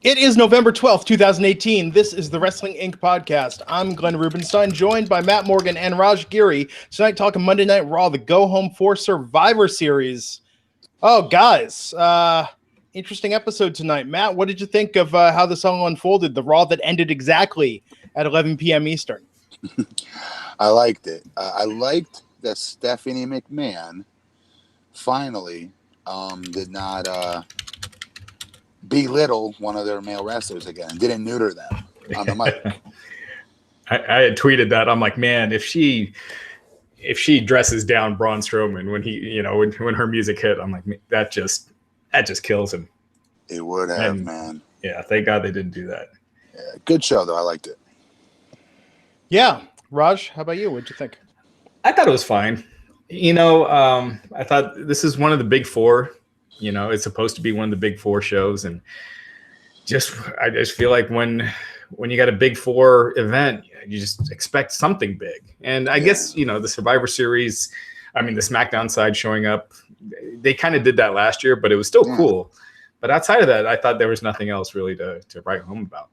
It is November 12th, 2018. This is the Wrestling Inc. podcast. I'm Glenn Rubenstein, joined by Matt Morgan and Raj Giri. Tonight, talking Monday Night Raw, the Go Home for Survivor Series. Oh, guys, interesting episode tonight. Matt, what did you think of how this all unfolded? The Raw that ended exactly at 11 p.m. Eastern. I liked it. I liked that Stephanie McMahon finally did not belittle one of their male wrestlers again. Didn't neuter them on the mic. I had tweeted that. I'm like, man, if she dresses down Braun Strowman when her music hit, I'm like, that just kills him. It would have, man. Yeah, thank God they didn't do that. Yeah, good show though. I liked it. Yeah, Raj, how about you? What'd you think? I thought it was fine. I thought this is one of the big four. It's supposed to be one of the big four shows, and I just feel like when you got a big four event, you just expect something big. And I guess the Survivor Series, the SmackDown side showing up, they kind of did that last year, but it was still cool. But outside of that, I thought there was nothing else really to write home about.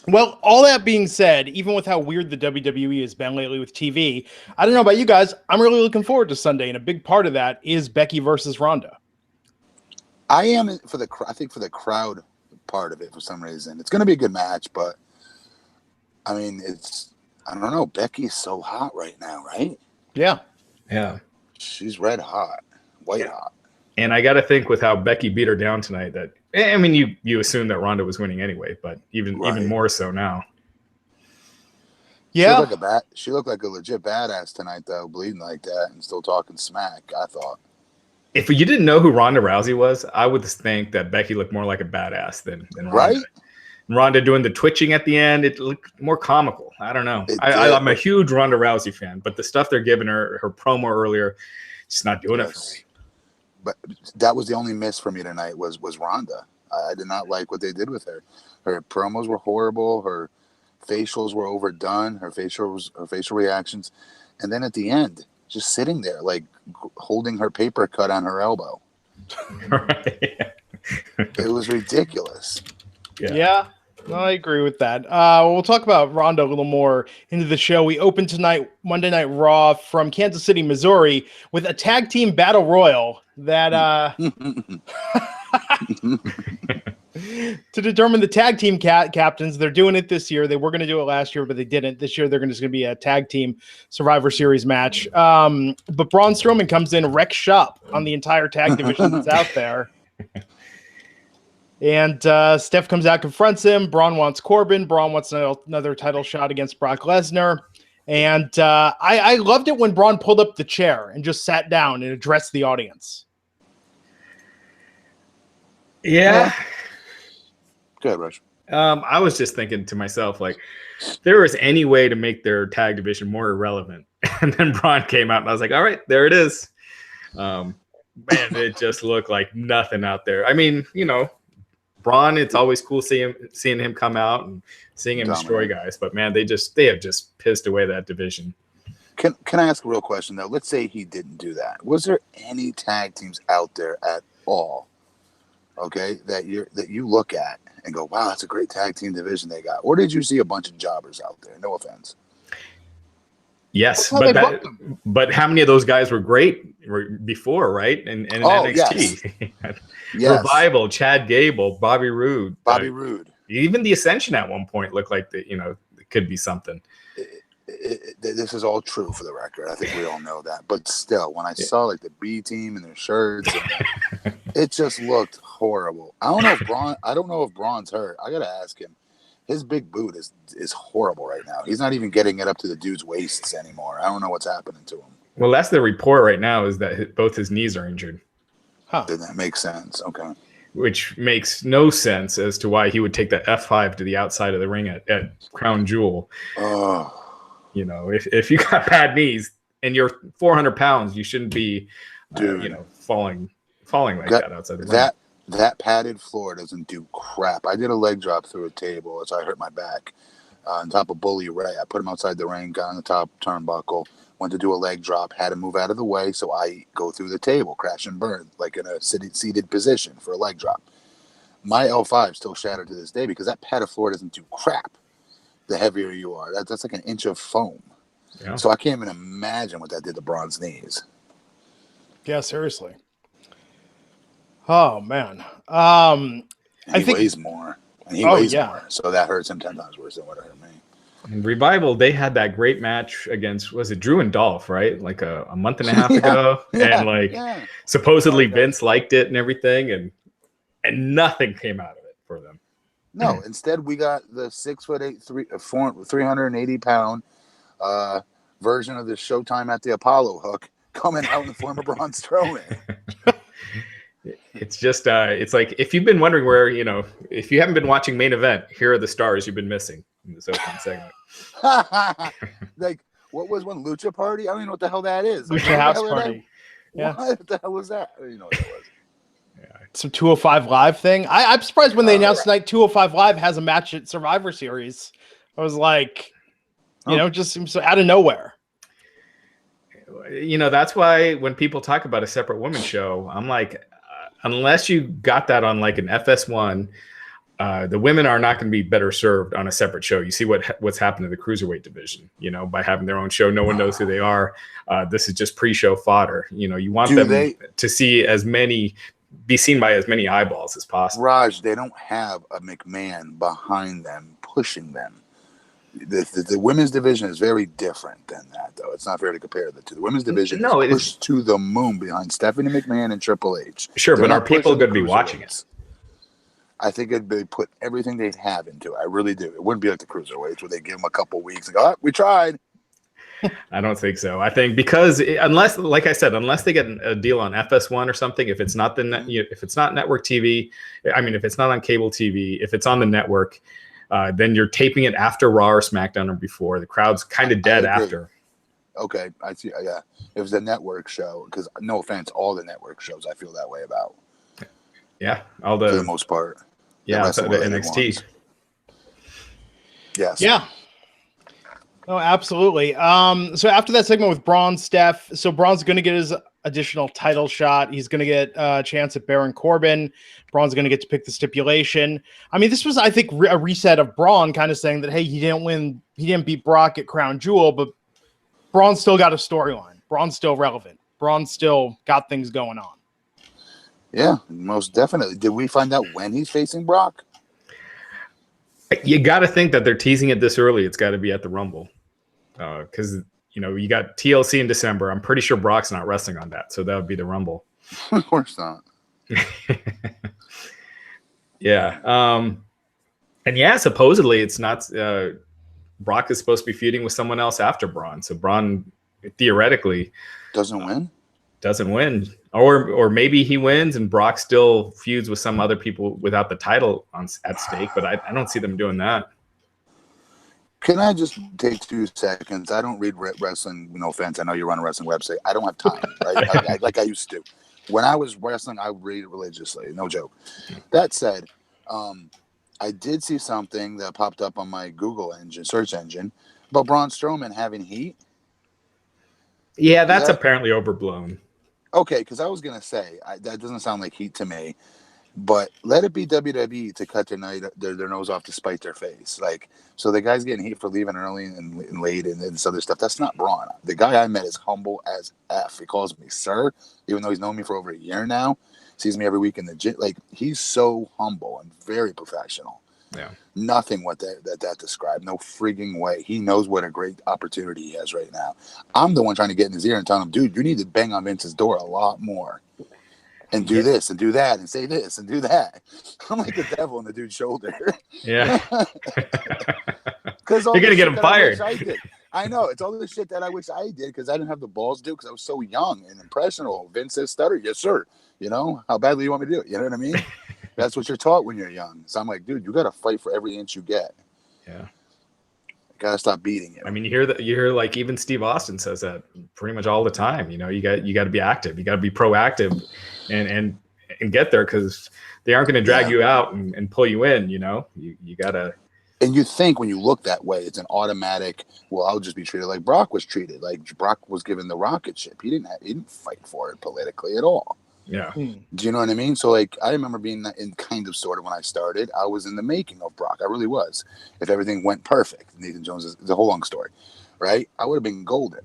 Well, all that being said, even with how weird the WWE has been lately with TV, I don't know about you guys, I'm really looking forward to Sunday, and a big part of that is Becky versus Ronda. I am for the crowd part of it for some reason. It's going to be a good match, but I don't know. Becky's so hot right now, right? Yeah. She's red hot, white hot. And I got to think with how Becky beat her down tonight that, you assumed that Ronda was winning anyway, but even more so now. Yeah. She looked like a legit badass tonight, though, bleeding like that and still talking smack, I thought. If you didn't know who Ronda Rousey was, I would think that Becky looked more like a badass than Ronda. Right? Ronda doing the twitching at the end, it looked more comical. I don't know. I'm a huge Ronda Rousey fan, but the stuff they're giving her promo earlier, just not doing it for me. But that was the only miss for me tonight was Ronda. I did not like what they did with her. Her promos were horrible. Her facials were overdone. Her facial reactions. And then at the end, just sitting there, like holding her paper cut on her elbow. Right. It was ridiculous. Yeah. No, I agree with that. We'll talk about Ronda a little more into the show. We open tonight, Monday Night Raw from Kansas City, Missouri, with a tag team battle royal that to determine the tag team captains. They're doing it this year. They were going to do it last year, but they didn't. This year, they're just going to be a tag team Survivor Series match. But Braun Strowman comes in, wrecks shop on the entire tag division that's out there. And Steph comes out, confronts him. Braun wants Corbin. Braun wants another title shot against Brock Lesnar. And I loved it when Braun pulled up the chair and just sat down and addressed the audience. Yeah. Go ahead, Rush. I was just thinking to myself, like, if there was any way to make their tag division more irrelevant. And then Braun came out, and I was like, all right, there it is. Man, it just looked like nothing out there. Braun, it's always cool seeing him come out and seeing him destroy guys. But man, they have just pissed away that division. Can I ask a real question though? Let's say he didn't do that. Was there any tag teams out there at all? Okay, that you look at and go, wow, that's a great tag team division they got. Or did you see a bunch of jobbers out there? No offense. Yes, but how many of those guys were great before, right? And NXT. Yes. Revival, Chad Gable, Bobby Roode. Even the Ascension at one point looked like it could be something. This is all true for the record. I think we all know that. But still, when I saw like the B team and their shirts, it just looked horrible. I don't know if Braun's hurt. I gotta ask him. His big boot is horrible right now. He's not even getting it up to the dude's waists anymore. I don't know what's happening to him. Well, that's the report right now, is that both his knees are injured. Huh. Then that makes sense. Okay. Which makes no sense as to why he would take that F5 to the outside of the ring at Crown Jewel. Oh. If you got bad knees and you're 400 pounds, you shouldn't be, falling like that outside the ring. That padded floor doesn't do crap. I did a leg drop through a table as I hurt my back on top of Bully Ray. I put him outside the ring, got on the top turnbuckle, went to do a leg drop, had to move out of the way, so I go through the table, crash and burn, like in a seated position for a leg drop. My L5 still shattered to this day because that pad of floor doesn't do crap. The heavier you are, that's like an inch of foam. Yeah. So I can't even imagine what that did to Braun's knees. Yeah, seriously. Oh man. He weighs more. And he weighs more. So that hurts him 10 times worse than what it hurt me. In Revival, they had that great match against, was it Drew and Dolph, right? Like a month and a half ago. And supposedly Vince liked it and everything, and nothing came out of it for them. No, instead we got the 6'8", 380-pound version of the Showtime at the Apollo hook coming out in the form of Braun Strowman. It's just, it's like, if you've been wondering where, if you haven't been watching Main Event, here are the stars you've been missing in this opening segment. Like, what was one Lucha Party? I don't even know what the hell that is. Lucha House Party. Yeah. What the hell was that? I don't even know what that was. Some 205 Live thing. I'm surprised when they announced tonight 205 Live has a match at Survivor Series. I was like, just seems so out of nowhere. That's why when people talk about a separate women's show, I'm like, unless you got that on like an FS1, the women are not going to be better served on a separate show. You see what's happened to the Cruiserweight division, by having their own show. No one knows who they are. This is just pre-show fodder. You want them to be seen by as many eyeballs as possible. Raj, they don't have a McMahon behind them, pushing them. The women's division is very different than that, though. It's not fair to compare the two. The women's division is pushed to the moon behind Stephanie McMahon and Triple H. Sure, but are people going to be watching it? I think it'd be put everything they'd have into it. I really do. It wouldn't be like the Cruiserweights where they give them a couple weeks and go, we tried. I don't think so. I think because unless they get a deal on FS1 or something, if it's not if it's not network TV, if it's not on cable TV, if it's on the network, then you're taping it after Raw or SmackDown or before. The crowd's kind of dead after. Okay, I see. Yeah, if it's a network show, because no offense, all the network shows I feel that way about. Yeah, for the most part. Yeah, the NXT. Yes. Yeah. Oh, absolutely. So after that segment with Braun, Steph, so Braun's going to get his additional title shot. He's going to get a chance at Baron Corbin. Braun's going to get to pick the stipulation. This was, I think, a reset of Braun kind of saying that, hey, he didn't beat Brock at Crown Jewel, but Braun still got a storyline. Braun's still relevant. Braun still got things going on. Yeah, most definitely. Did we find out when he's facing Brock? You got to think that they're teasing it this early. It's got to be at the Rumble. Because, you got TLC in December. I'm pretty sure Brock's not wrestling on that. So that would be the Rumble. Of course not. Yeah. And supposedly it's not Brock is supposed to be feuding with someone else after Braun. So Braun theoretically doesn't win. Or maybe he wins and Brock still feuds with some other people without the title at stake. But I don't see them doing that. Can I just take 2 seconds? I don't read wrestling. No offense. I know you run a wrestling website. I don't have time, right? like I used to. When I was wrestling, I would read it religiously. No joke. That said, I did see something that popped up on my Google search engine about Braun Strowman having heat. Yeah, that's apparently overblown. Okay, because I was going to say, that doesn't sound like heat to me. But let it be WWE to cut their nose off to spite their face. So the guy's getting heat for leaving early and late and this other stuff. That's not Braun. The guy I met is humble as F. He calls me sir, even though he's known me for over a year now. Sees me every week in the gym. He's so humble and very professional. Yeah. Nothing what that described. No frigging way. He knows what a great opportunity he has right now. I'm the one trying to get in his ear and tell him, dude, you need to bang on Vince's door a lot more. And do this and do that and say this and do that. I'm like the devil on the dude's shoulder. Yeah. Because you're going to get him fired. I know. It's all the shit that I wish I did because I didn't have the balls to do because I was so young and impressionable. Vince says stutter. Yes, sir. How badly you want me to do it? You know what I mean? That's what you're taught when you're young. So I'm like, dude, you got to fight for every inch you get. Yeah. Gotta stop beating it. You hear like even Steve Austin says that pretty much all the time. You got to be active. You got to be proactive and get there because they aren't going to drag you out and pull you in. You gotta. And you think when you look that way, it's an automatic. Well, I'll just be treated like Brock was treated. Like Brock was given the rocket ship. He didn't fight for it politically at all. Yeah. Do you know what I mean? So, like, I remember being in kind of sort of when I started, I was in the making of Brock. I really was. If everything went perfect, Nathan Jones is a whole long story, right? I would have been golden,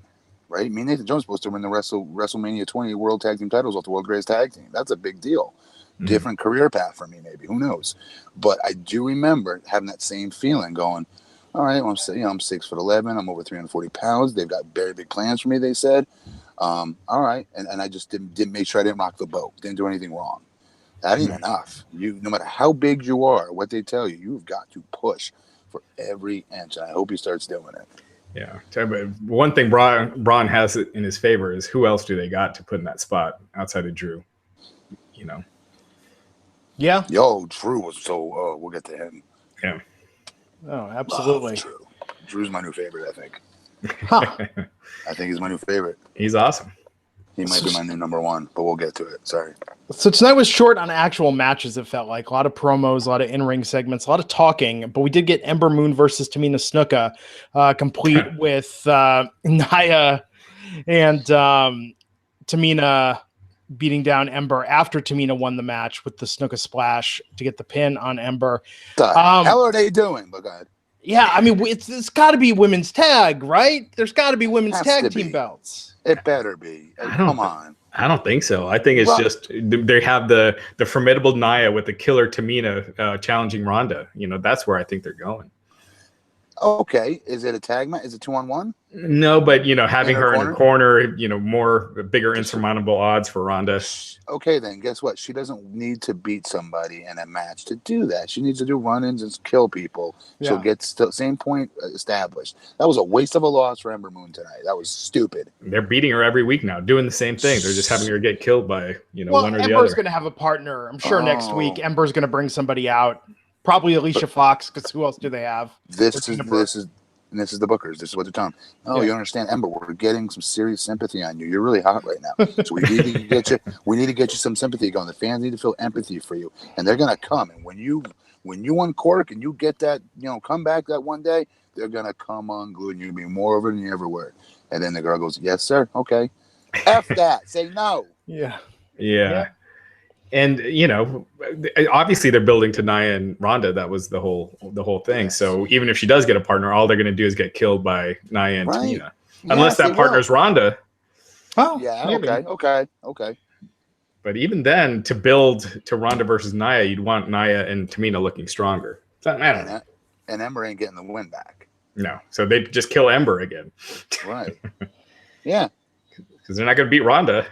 right? Me and Nathan Jones supposed to win the WrestleMania 20 World Tag Team titles off the World Greatest Tag Team. That's a big deal. Different career path for me, maybe. Who knows? But I do remember having that same feeling going, all right, well, I'm 6'11", I'm over 340 pounds. They've got very big plans for me, they said. All right. And I just didn't make sure I didn't rock the boat. Didn't do anything wrong. That ain't enough. No matter how big you are, what they tell you, you've got to push for every inch. And I hope he starts doing it. Yeah. One thing Braun has in his favor is who else do they got to put in that spot outside of Drew? You know? Yeah. Yo, Drew was so, we'll get to him. Yeah. Oh, absolutely. Drew. Drew's my new favorite, I think. Huh. I think he's my new favorite. He's awesome. He might be my new number one, but we'll get to it. Sorry. So tonight was short on actual matches, it felt like. A lot of promos, a lot of in-ring segments, a lot of talking, but we did get Ember Moon versus Tamina Snuka, complete with Nia and Tamina beating down Ember after Tamina won the match with the Snuka splash to get the pin on Ember. The hell are they doing? But go ahead. Yeah, I mean, it's got to be women's tag, right? There's got to be women's tag team belts. It better be. Come on. I don't think so. I think it's just they have the formidable Nia with the killer Tamina challenging Ronda. You know, that's where I think they're going. Okay, is it a tag match? Is it 2-on-1? No, but you know, having her in the corner, you know, bigger insurmountable odds for Ronda. Okay, then guess what? She doesn't need to beat somebody in a match to do that. She needs to do run-ins and kill people. Yeah. She'll get same point established. That was a waste of a loss for Ember Moon tonight. That was stupid. They're beating her every week now, doing the same thing. They're just having her get killed by one or the other. Ember's going to have a partner. I'm sure next week Ember's going to bring somebody out. Probably Alicia Fox, because who else do they have? This is the bookers. This is what they're telling. Oh, you understand, Ember? We're getting some serious sympathy on you. You're really hot right now, so we need to get you. We need to get you some sympathy going. The fans need to feel empathy for you, and they're gonna come. And when you uncork and you get that, come back that one day, they're gonna come unglued. You're gonna be more over than you ever were. And then the girl goes, "Yes, sir. Okay. F that. Say no." Yeah. And obviously they're building to Nia and Ronda. That was the whole thing. Yes. So even if she does get a partner, all they're going to do is get killed by Nia and Tamina, unless that partner's Ronda. Oh, yeah. Maybe. Okay. But even then, to build to Ronda versus Nia, you'd want Nia and Tamina looking stronger. So, I don't know. And Ember ain't getting the win back. No, so they just kill Ember again. Right. Yeah. Because they're not going to beat Ronda.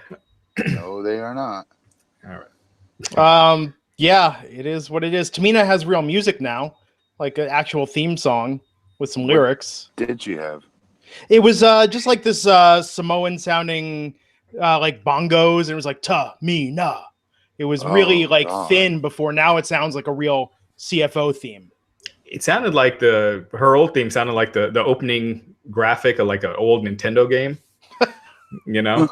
No, they are not. All right. Yeah, it is what it is. Tamina has real music now, like an actual theme song with some lyrics. What did she have? It was just like this Samoan sounding like bongos, and it was like Tamina. It was really thin before. Now it sounds like a real CFO theme. It sounded like her old theme sounded like the opening graphic of like an old Nintendo game. Yeah,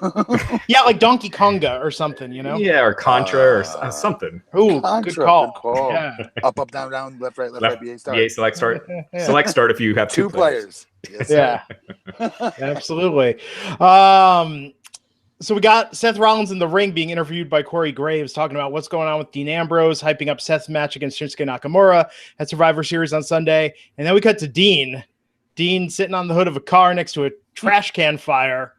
like Donkey Konga or something, Yeah, or Contra or something. Ooh, good call. Yeah. Up, down, left, right, BA start. BA select start. Select start if you have two players. Yes, yeah. Absolutely. So we got Seth Rollins in the ring being interviewed by Corey Graves, talking about what's going on with Dean Ambrose, hyping up Seth's match against Shinsuke Nakamura at Survivor Series on Sunday. And then we cut to Dean sitting on the hood of a car next to a trash can fire.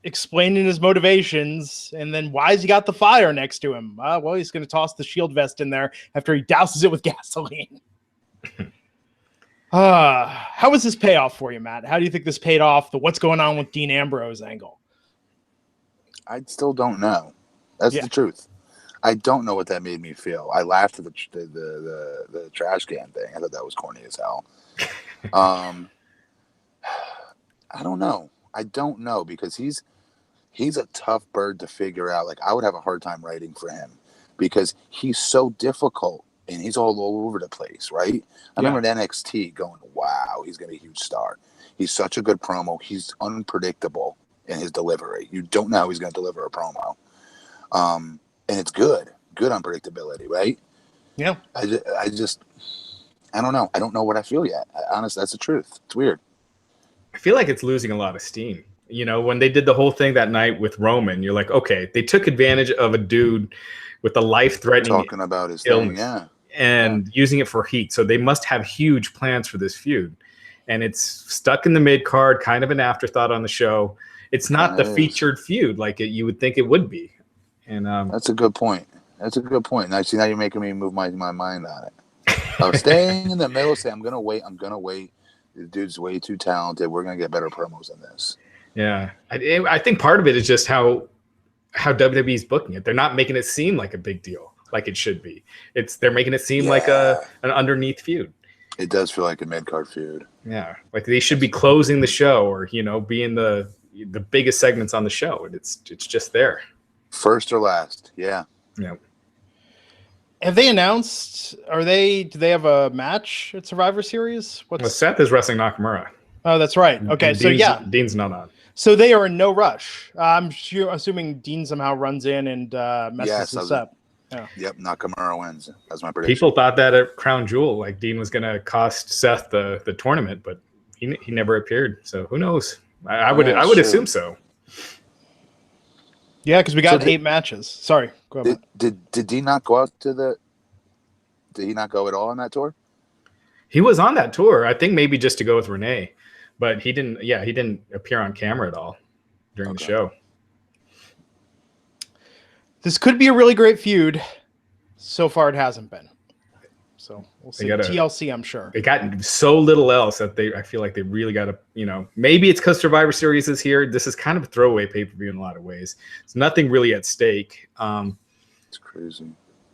Explaining his motivations, and then why has he got the fire next to him? Well, he's going to toss the shield vest in there after he douses it with gasoline. How was this payoff for you, Matt? How do you think this paid off the what's going on with Dean Ambrose angle? I still don't know. That's the truth. I don't know what that made me feel. I laughed at the trash can thing. I thought that was corny as hell. I don't know. I don't know, because he's a tough bird to figure out. Like, I would have a hard time writing for him because he's so difficult and he's all over the place, right? I remember at NXT going, wow, he's going to be a huge star. He's such a good promo. He's unpredictable in his delivery. You don't know how he's going to deliver a promo. And it's good unpredictability, right? Yeah. I don't know. I don't know what I feel yet. Honestly, that's the truth. It's weird. I feel like it's losing a lot of steam. You know, when they did the whole thing that night with Roman, you're like, okay, they took advantage of a dude with a life-threatening talking about his illness thing, and using it for heat. So they must have huge plans for this feud. And it's stuck in the mid-card, kind of an afterthought on the show. It's not the featured feud like you would think it would be. And that's a good point. That's a good point. Now, see, now you're making me move my mind on it. I was staying in the middle, saying, I'm going to wait. The dude's way too talented. We're going to get better promos than this. Yeah. I think part of it is just how WWE's booking it. They're not making it seem like a big deal, like it should be. They're making it seem like an underneath feud. It does feel like a mid-card feud. Yeah. Like they should be closing the show or, you know, being the biggest segments on the show. And it's just there. First or last. Yeah. Yeah. Have they announced? Do they have a match at Survivor Series? Well, Seth is wrestling Nakamura. Oh, that's right. Okay, and so Dean's not on. So they are in no rush. I'm assuming Dean somehow runs in and messes this up. Yeah. Yep, Nakamura wins. That's my prediction. People thought that at Crown Jewel, like Dean was going to cost Seth the tournament, but he never appeared. So who knows? I would assume so. Yeah, because we got 8 matches. Sorry, go ahead. Did Dean not go out to Did he not go at all on that tour? He was on that tour, I think maybe just to go with Renee, but he didn't. Yeah, he didn't appear on camera at all during the show. This could be a really great feud. So far, it hasn't been. So we'll see. TLC, I'm sure. They got so little else that I feel like they really got to, you know, maybe it's because Survivor Series is here. This is kind of a throwaway pay-per-view in a lot of ways. It's nothing really at stake. It's crazy.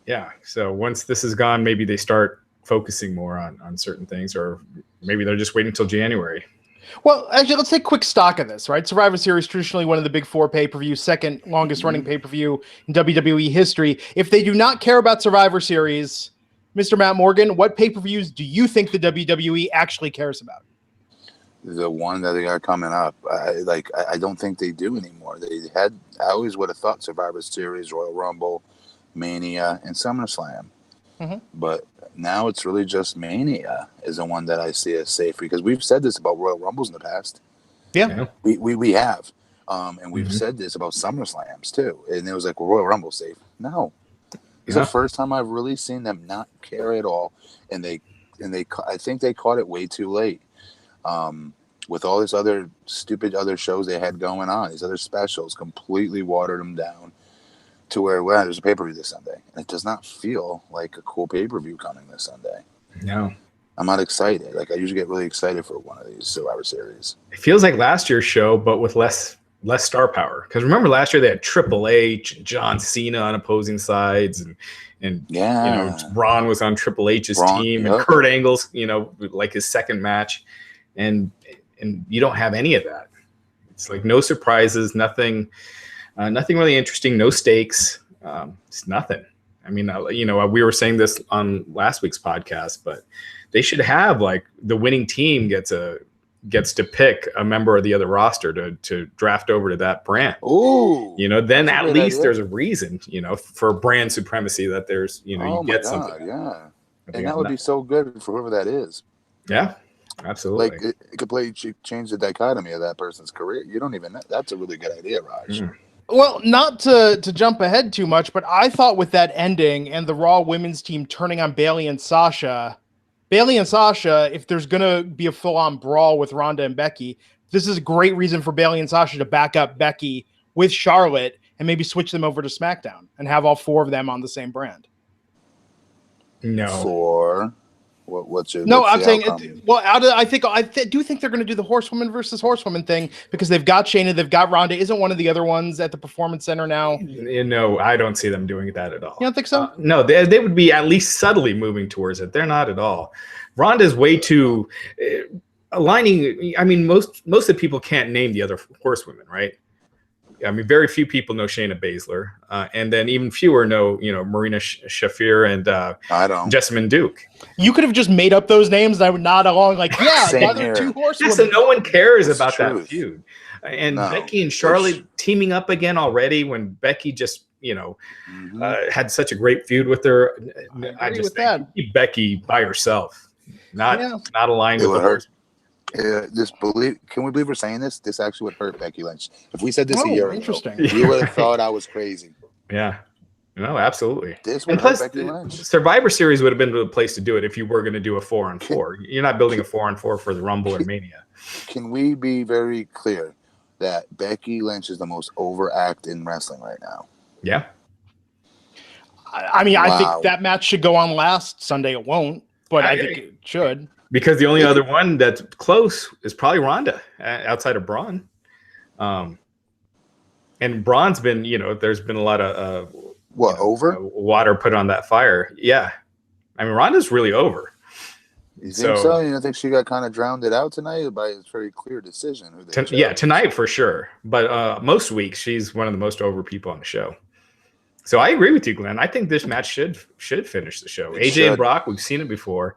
Yeah. So once this is gone, maybe they start focusing more on certain things, or maybe they're just waiting until January. Well, actually, let's take quick stock of this, right? Survivor Series, traditionally one of the big 4 pay-per-view, second longest running pay-per-view in WWE history. If they do not care about Survivor Series, Mr. Matt Morgan, what pay-per-views do you think the WWE actually cares about? The one that they got coming up. I don't think they do anymore. I always would have thought Survivor Series, Royal Rumble, Mania, and SummerSlam. Mm-hmm. But now it's really just Mania is the one that I see as safe, because we've said this about Royal Rumbles in the past. Yeah. We have. And we've said this about SummerSlams too. And it was like, well, Royal Rumble safe. No. It's the first time I've really seen them not care at all, and I think they caught it way too late. With all this other stupid other shows they had going on, these other specials completely watered them down to where there's a pay-per-view this Sunday. And it does not feel like a cool pay-per-view coming this Sunday. No, I'm not excited. Like I usually get really excited for one of these Survivor Series. It feels like last year's show, but with less star power. Because remember last year they had Triple H, John Cena on opposing sides, and you know, Braun was on Triple H's team, and Kurt Angle's, you know, like his second match, and you don't have any of that. It's like no surprises, nothing really interesting, no stakes. It's nothing. I mean, you know, we were saying this on last week's podcast, but they should have like the winning team gets to pick a member of the other roster to draft over to that brand. Ooh, you know, then at least there's a reason, you know, for brand supremacy that there's, you know, you get something. Yeah, and that would be so good for whoever that is. Yeah, absolutely. Like it completely change the dichotomy of that person's career. You don't even know. That's a really good idea, Raj. Well, not to jump ahead too much, but I thought with that ending and the Raw women's team turning on Bayley and Sasha, if there's going to be a full-on brawl with Ronda and Becky, this is a great reason for Bayley and Sasha to back up Becky with Charlotte and maybe switch them over to SmackDown and have all 4 of them on the same brand. No. What's your I'm saying I do think they're going to do the horsewoman versus horsewoman thing, because they've got Shayna, they've got Ronda. Isn't one of the other ones at the Performance Center now? No, I don't see them doing that at all. You don't think so? No, they would be at least subtly moving towards it. They're not at all. Ronda's way too aligning. I mean, most of the people can't name the other horsewomen, right? I mean, very few people know Shayna Baszler, and then even fewer know, you know, Marina Shafir and I don't. Jessamine Duke. You could have just made up those names, and I would nod along like, yeah, the other 2 horsewomen. So no one cares about that feud. And Becky and Charlotte teaming up again already, when Becky just, you know, had such a great feud with her. I just think keep Becky by herself, not aligned with the horse. Can we believe we're saying this? This actually would hurt Becky Lynch. If we said this a year ago, interesting. you would have thought I was crazy. Yeah. No, absolutely. This would hurt Becky Lynch. Survivor Series would have been the place to do it if you were going to do a 4-on-4. You're not building a 4-on-4 for the Rumble or Mania. Can we be very clear that Becky Lynch is the most over act in wrestling right now? Yeah. I mean, I think that match should go on last Sunday. It won't, but I think it should. Because the only other one that's close is probably Ronda outside of Braun. And Braun's been, there's been a lot of water put on that fire. Yeah. I mean, Ronda's really over. You think so? You don't think she got kind of drowned it out tonight by a very clear decision? Tonight for sure. But most weeks, she's one of the most over people on the show. So I agree with you, Glenn. I think this match should finish the show. AJ and Brock, we've seen it before.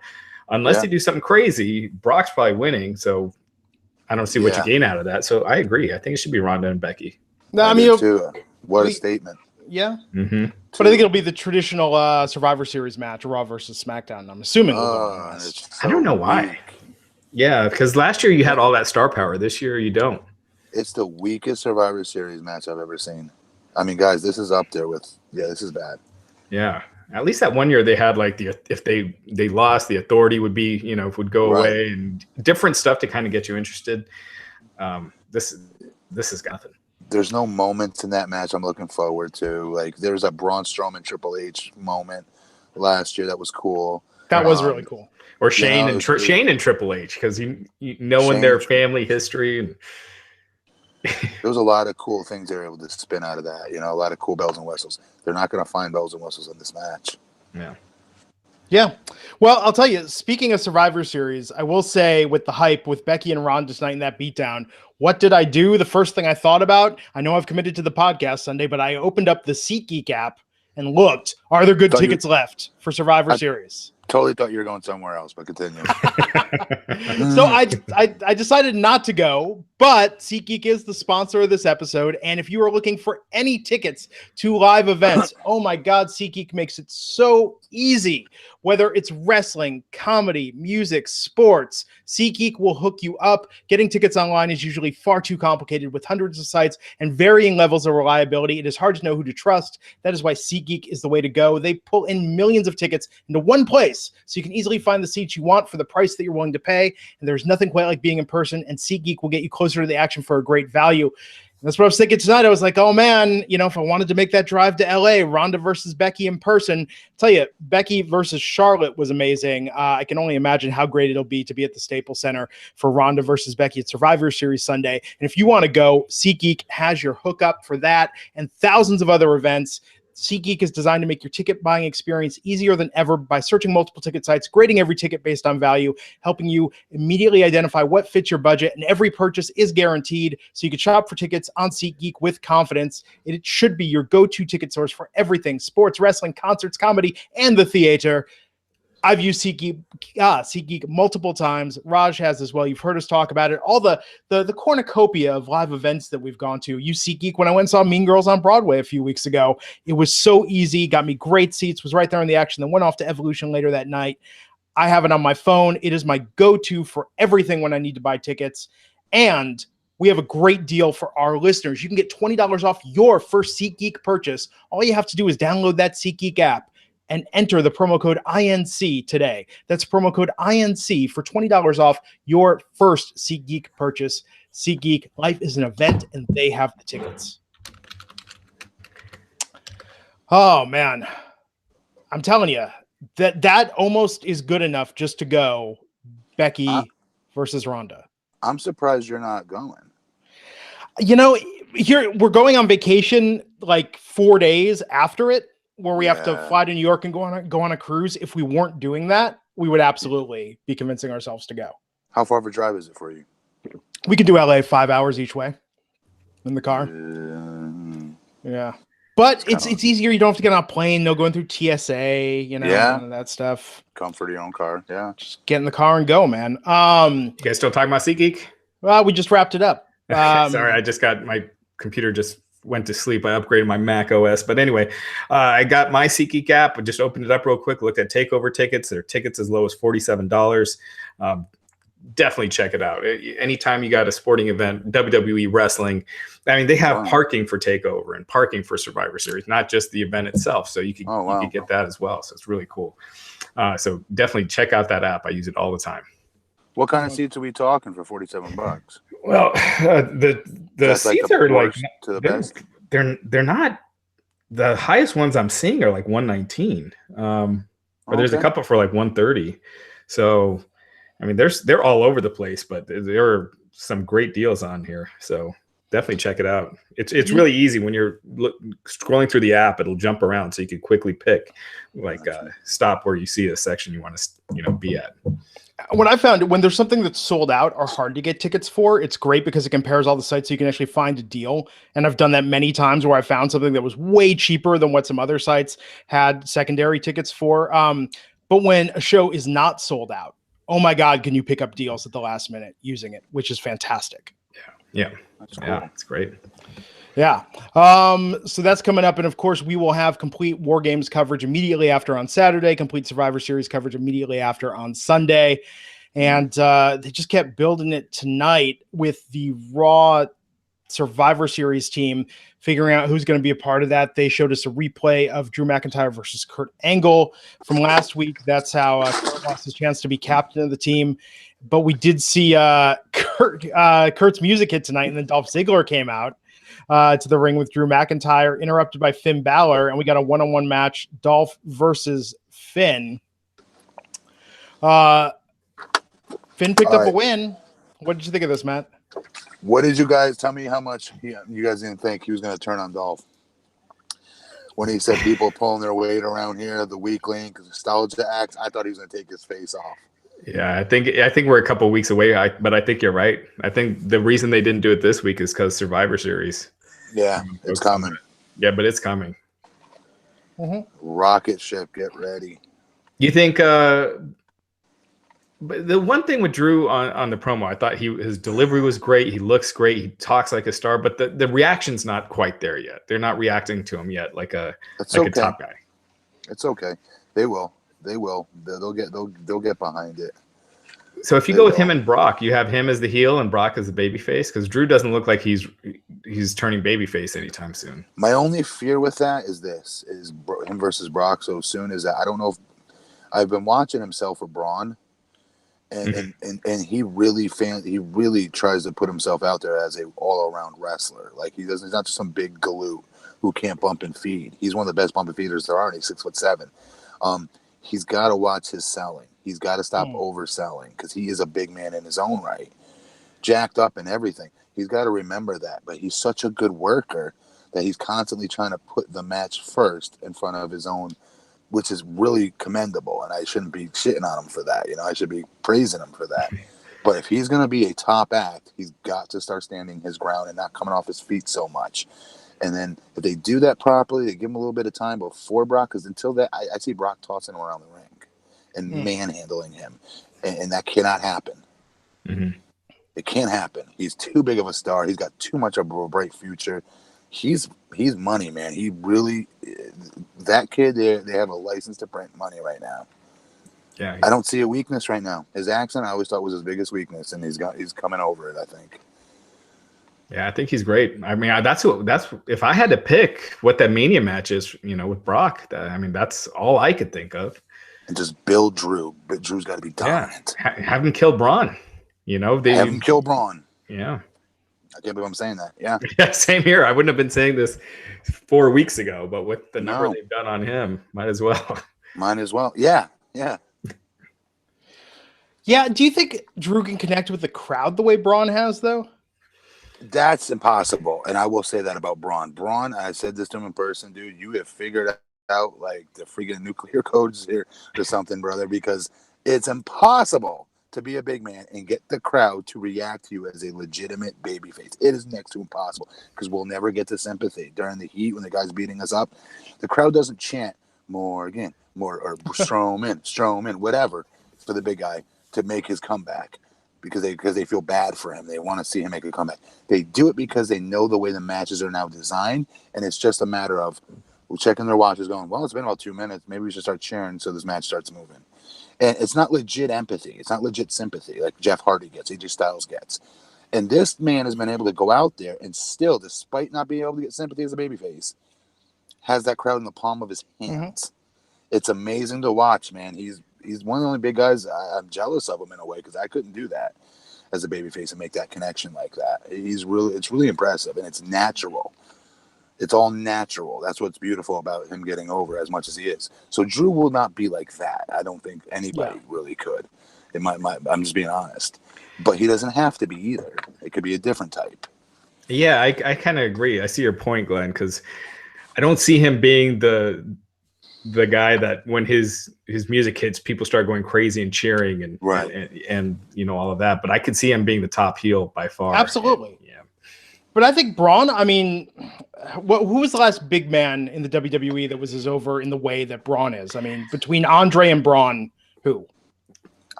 Unless they do something crazy, Brock's probably winning. So I don't see what you gain out of that. So I agree. I think it should be Ronda and Becky. No, I mean, what a statement. Yeah. Mm-hmm. But I think it'll be the traditional Survivor Series match, Raw versus SmackDown. I'm assuming. I don't know why. Yeah, because last year you had all that star power. This year you don't. It's the weakest Survivor Series match I've ever seen. I mean, guys, this is up there with this is bad. Yeah. At least that one year they had like if they lost, the authority would be, would go away and different stuff to kind of get you interested. This is nothing. There's no moments in that match I'm looking forward to. Like there was a Braun Strowman Triple H moment last year that was cool. That was really cool. Or Shane and Triple H because knowing their family history and there was a lot of cool things they were able to spin out of that. A lot of cool bells and whistles. They're not going to find bells and whistles in this match. Yeah. Yeah. Well, I'll tell you, speaking of Survivor Series, I will say with the hype with Becky and Ronda tonight in that beatdown, what did I do? The first thing I thought about, I know I've committed to the podcast Sunday, but I opened up the SeatGeek app and looked, are there good tickets left for Survivor Series? Totally thought you were going somewhere else, but continue. So I decided not to go, but SeatGeek is the sponsor of this episode. And if you are looking for any tickets to live events, oh my God, SeatGeek makes it so easy. Whether it's wrestling, comedy, music, sports, SeatGeek will hook you up. Getting tickets online is usually far too complicated with hundreds of sites and varying levels of reliability. It is hard to know who to trust. That is why SeatGeek is the way to go. They pull in millions of tickets into one place, so you can easily find the seats you want for the price that you're willing to pay. And there's nothing quite like being in person, and SeatGeek will get you closer to the action for a great value. And that's what I was thinking tonight. I was like, oh man, if I wanted to make that drive to LA, Ronda versus Becky in person, I'll tell you, Becky versus Charlotte was amazing. I can only imagine how great it'll be to be at the Staples Center for Ronda versus Becky at Survivor Series Sunday. And if you want to go, SeatGeek has your hookup for that and thousands of other events. SeatGeek is designed to make your ticket buying experience easier than ever by searching multiple ticket sites, grading every ticket based on value, helping you immediately identify what fits your budget, and every purchase is guaranteed, so you can shop for tickets on SeatGeek with confidence. It should be your go-to ticket source for everything: sports, wrestling, concerts, comedy, and the theater. I've used SeatGeek multiple times. Raj has as well. You've heard us talk about it. All the cornucopia of live events that we've gone to. Used SeatGeek when I went and saw Mean Girls on Broadway a few weeks ago. It was so easy. Got me great seats. Was right there in the action. Then went off to Evolution later that night. I have it on my phone. It is my go-to for everything when I need to buy tickets. And we have a great deal for our listeners. You can get $20 off your first SeatGeek purchase. All you have to do is download that SeatGeek app and enter the promo code INC today. That's promo code INC for $20 off your first SeatGeek purchase. SeatGeek, life is an event, and they have the tickets. Oh, man. I'm telling you, that almost is good enough just to go Becky versus Ronda. I'm surprised you're not going. Here we're going on vacation like 4 days after it, where we have to fly to New York and go on a cruise. If we weren't doing that, we would absolutely be convincing ourselves to go. How far of a drive is it for you? We could do LA 5 hours each way in the car. Yeah. But it's easier. You don't have to get on a plane. No going through TSA, none of that stuff. Comfort of your own car. Yeah. Just get in the car and go, man. You guys still talking about SeatGeek? Well, we just wrapped it up. Sorry, I just got my computer just went to sleep. I upgraded my Mac OS. But anyway, I got my SeatGeek app. I just opened it up real quick, looked at takeover tickets. There are tickets as low as $47. definitely check it out. Anytime you got a sporting event, WWE wrestling, I mean, they have parking for TakeOver and parking for Survivor Series, not just the event itself. So you could get that as well. So it's really cool. So definitely check out that app. I use it all the time. What kind of seats are we talking for $47? Well, the seats are like to the best. They're not the highest ones I'm seeing are like 119. Or there's a couple for like 130. So I mean, they're all over the place, but there are some great deals on here. So definitely check it out. It's really easy when you're scrolling through the app. It'll jump around, so you can quickly pick, stop where you see a section you want to be at. What I found, when there's something that's sold out or hard to get tickets for, it's great because it compares all the sites so you can actually find a deal. And I've done that many times where I found something that was way cheaper than what some other sites had secondary tickets for. But when a show is not sold out, oh my God, can you pick up deals at the last minute using it, which is fantastic. Yeah. That's cool. Yeah, it's great. Yeah. So that's coming up. And of course, we will have complete War Games coverage immediately after on Saturday, complete Survivor Series coverage immediately after on Sunday. And they just kept building it tonight with the Raw Survivor Series team, figuring out who's going to be a part of that. They showed us a replay of Drew McIntyre versus Kurt Angle from last week. That's how Kurt lost his chance to be captain of the team. But we did see Kurt's music hit tonight, and then Dolph Ziggler came out to the ring with Drew McIntyre, interrupted by Finn Balor, and we got a one-on-one match, Dolph versus Finn. Finn picked up a win. What did you think of this, Matt? What did you guys tell me? How much you guys didn't think he was going to turn on Dolph when he said people pulling their weight around here, the weak link, nostalgia acts? I thought he was going to take his face off. Yeah, I think we're a couple weeks away, but I think you're right. I think the reason they didn't do it this week is because Survivor Series. Yeah, it's coming. Yeah, but it's coming. Mm-hmm. Rocket ship, get ready. You think? But the one thing with Drew on the promo, I thought his delivery was great. He looks great. He talks like a star, but the reaction's not quite there yet. They're not reacting to him yet like a top guy. It's okay. They will. They'll get behind it. So if you go with him and Brock, you have him as the heel and Brock as the babyface, because Drew doesn't look like he's turning babyface anytime soon. My only fear with that is him versus Brock so soon. Is that I don't know if I've been watching himself for Braun. And he really tries to put himself out there as a all-around wrestler. Like he's not just some big galoot who can't bump and feed. He's one of the best bump and feeders there are, and he's 6'7". He's got to watch his selling. He's got to stop overselling because he is a big man in his own right, jacked up and everything. He's got to remember that. But he's such a good worker that he's constantly trying to put the match first in front of his own, which is really commendable, and I shouldn't be shitting on him for that. I should be praising him for that. But if he's going to be a top act, he's got to start standing his ground and not coming off his feet so much. And then if they do that properly, they give him a little bit of time before Brock, because until that, I see Brock tossing him around the ring and manhandling him, and that cannot happen. Mm-hmm. It can't happen. He's too big of a star. He's got too much of a bright future. He's money, man. He really, that kid there, they have a license to print money right now. Yeah. I don't see a weakness right now. His accent I always thought was his biggest weakness, and he's coming over it, I think. Yeah, I think he's great. I mean, that's if I had to pick what that Mania match is, with Brock, that's all I could think of. And just build Drew. But Drew's got to be dominant. Yeah. Have him kill Braun. Have him kill Braun. Yeah. I can't believe I'm saying that. Yeah. Yeah, same here. I wouldn't have been saying this 4 weeks ago, but with the number they've done on him, might as well. Might as well. Yeah. Yeah. Yeah. Do you think Drew can connect with the crowd the way Braun has, though? That's impossible. And I will say that about Braun. Braun, I said this to him in person, dude, you have figured out like the freaking nuclear codes here or something, brother, because it's impossible to be a big man and get the crowd to react to you as a legitimate babyface. It is next to impossible because we'll never get the sympathy. During the heat, when the guy's beating us up, the crowd doesn't chant Morgan, or Strowman, whatever, for the big guy to make his comeback because they feel bad for him. They want to see him make a comeback. They do it because they know the way the matches are now designed, and it's just a matter of checking their watches, going, well, it's been about 2 minutes. Maybe we should start cheering so this match starts moving. And it's not legit empathy. It's not legit sympathy like Jeff Hardy gets, AJ Styles gets. And this man has been able to go out there and still, despite not being able to get sympathy as a babyface, has that crowd in the palm of his hands. It's amazing to watch, man. He's one of the only big guys I'm jealous of him in a way, because I couldn't do that as a babyface and make that connection like that. It's really impressive, and it's natural. It's all natural. That's what's beautiful about him getting over as much as he is. So Drew will not be like that. I don't think anybody really could. I'm just being honest. But he doesn't have to be either. It could be a different type. Yeah, I kind of agree. I see your point, Glenn, because I don't see him being the guy that when his music hits, people start going crazy and cheering and you know, all of that. But I could see him being the top heel by far. Absolutely. But I think Braun, I mean, who was the last big man in the WWE that was as over in the way that Braun is? I mean, between Andre and Braun, who?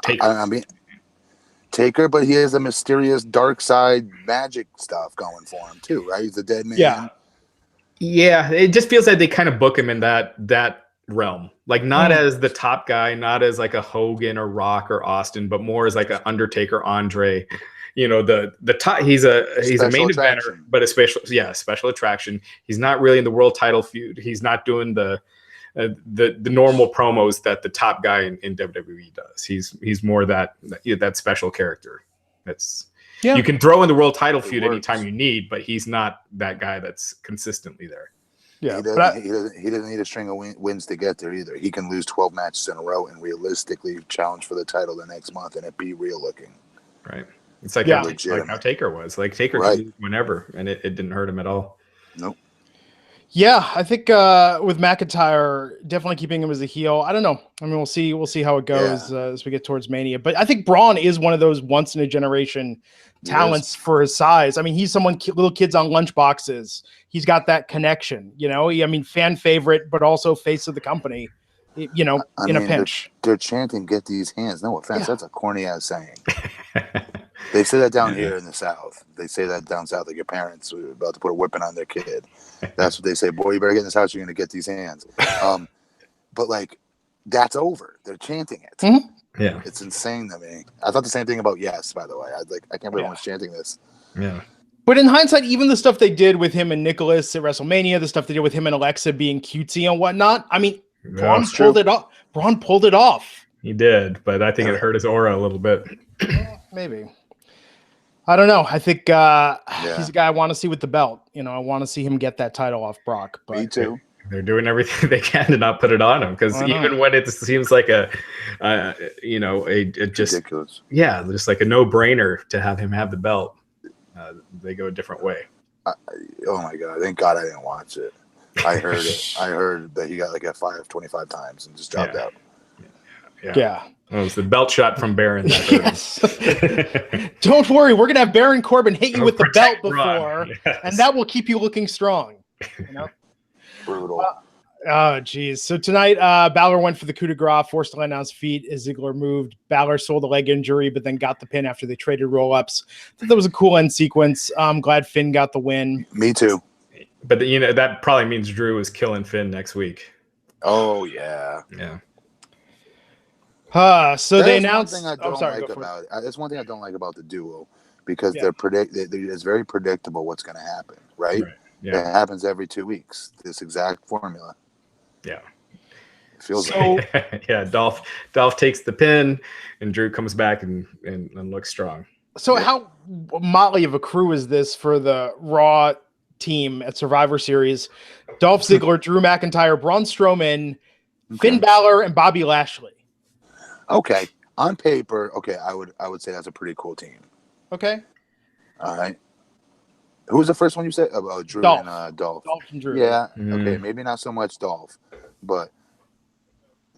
Taker. Taker, but he has a mysterious dark side magic stuff going for him too, right? He's a dead man. Yeah. It just feels like they kind of book him in that realm, like not as the top guy, not as like a Hogan or Rock or Austin, but more as like an Undertaker, Andre. You know, the top. He's a main eventer, but a special attraction. He's not really in the world title feud. He's not doing the normal promos that the top guy in WWE does. He's more that special character. You can throw in the world title feud anytime you need, but he's not that guy that's consistently there. Yeah, he doesn't need a string of wins to get there either. He can lose 12 matches in a row and realistically challenge for the title the next month and it be real looking. Right. It's like how Taker was. Like Taker could lose whenever, and it didn't hurt him at all. Nope. Yeah, I think with McIntyre, definitely keeping him as a heel. I don't know. I mean, we'll see how it goes as we get towards Mania. But I think Braun is one of those once in a generation talents for his size. I mean, he's someone little kids on lunch boxes. He's got that connection. You know, I mean, fan favorite, but also face of the company. You know, a pinch. They're chanting, "Get these hands." No offense, that's a corny ass saying. They say that down here in the South. They say that down south, like your parents were about to put a whipping on their kid. That's what they say. Boy, you better get in this house. You're going to get these hands. But like, that's over. They're chanting it. Mm-hmm. Yeah, it's insane to me. I thought the same thing about Yes. By the way, I can't believe anyone's chanting this. Yeah. But in hindsight, even the stuff they did with him and Nicholas at WrestleMania, the stuff they did with him and Alexa being cutesy and whatnot. I mean, Braun pulled it off. Braun pulled it off. He did, but I think it hurt his aura a little bit. Maybe. I don't know. I think he's a guy I want to see with the belt. You know, I want to see him get that title off Brock. But me too. They're doing everything they can to not put it on him, because even when it seems like just ridiculous. Yeah, just like a no-brainer to have him have the belt, they go a different way. Oh my God! Thank God I didn't watch it. I heard it. I heard that he got like F5 25 times and just dropped out. Yeah. Well, it was the belt shot from Baron. Yes. Don't worry, we're gonna have Baron Corbin hit you with the belt before, and that will keep you looking strong. You know? Brutal. Oh, geez. So tonight, Balor went for the coup de grace, forced to land on his feet as Ziggler moved. Balor sold a leg injury, but then got the pin after they traded roll-ups. I thought that was a cool end sequence. I'm glad Finn got the win. Me too. But you know, that probably means Drew is killing Finn next week. Oh yeah. Yeah. So they announced. That's one thing I don't like about the duo, because it's very predictable what's going to happen, right? Yeah. It happens every 2 weeks. This exact formula. Yeah. It feels yeah. Dolph takes the pin, and Drew comes back and looks strong. So how motley of a crew is this for the Raw team at Survivor Series? Dolph Ziggler, Drew McIntyre, Braun Strowman, Finn Balor, and Bobby Lashley. Okay, on paper, I would say that's a pretty cool team. Okay. All right. Who was the first one you said? Drew Dolph. And Dolph. Dolph and Drew. Yeah. Okay, maybe not so much Dolph, but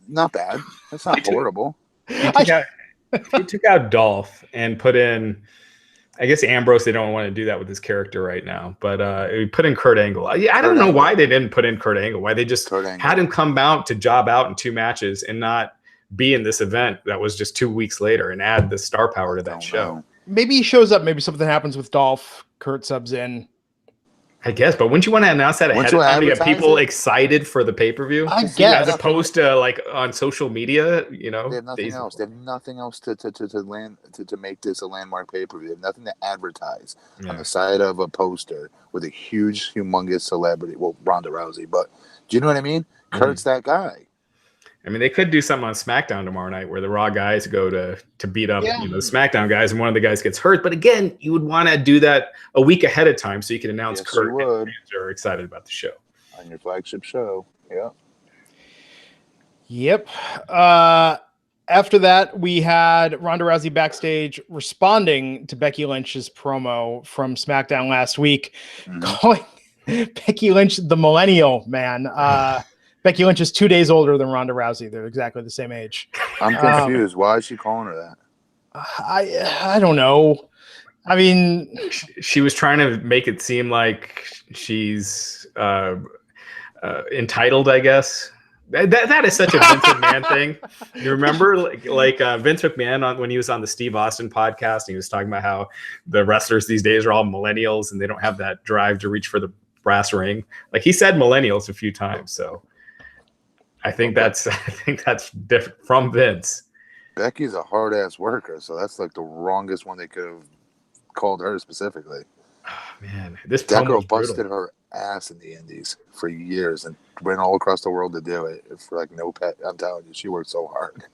not bad. That's not horrible. He took out Dolph and put in, I guess, Ambrose. They don't want to do that with his character right now, but he put in Kurt Angle. I don't know why they didn't put in Kurt Angle. Why they just had him come out to job out in 2 matches and not be in this event that was just 2 weeks later and add the star power to that show. Maybe he shows up. Maybe something happens with Dolph. Kurt subs in. I guess, but wouldn't you want to announce that ahead of time to get people excited for the pay-per-view? I guess. As opposed to like on social media, you know. They have nothing else. They have nothing else to make this a landmark pay-per-view. They have nothing to advertise on the side of a poster with a huge, humongous celebrity. Well, Ronda Rousey, but do you know what I mean? Kurt's that guy. I mean, they could do something on SmackDown tomorrow night where the Raw guys go to beat up the SmackDown guys, and one of the guys gets hurt. But again, you would want to do that a week ahead of time so you can announce Kurt and fans are excited about the show on your flagship show. Yeah. Yep. After that, we had Ronda Rousey backstage responding to Becky Lynch's promo from SmackDown last week, calling Becky Lynch the millennial man. Becky Lynch is 2 days older than Ronda Rousey. They're exactly the same age. I'm confused. Why is she calling her that? I don't know. I mean, she was trying to make it seem like she's entitled, I guess. That is such a Vince McMahon thing. You remember like Vince McMahon when he was on the Steve Austin podcast, and he was talking about how the wrestlers these days are all millennials and they don't have that drive to reach for the brass ring. Like he said millennials a few times, so I think that's different from Vince. Becky's a hard ass worker, so that's like the wrongest one they could have called her specifically. Oh, man, that girl busted her ass in the Indies for years and went all across the world to do it for like no pet. I'm telling you, she worked so hard.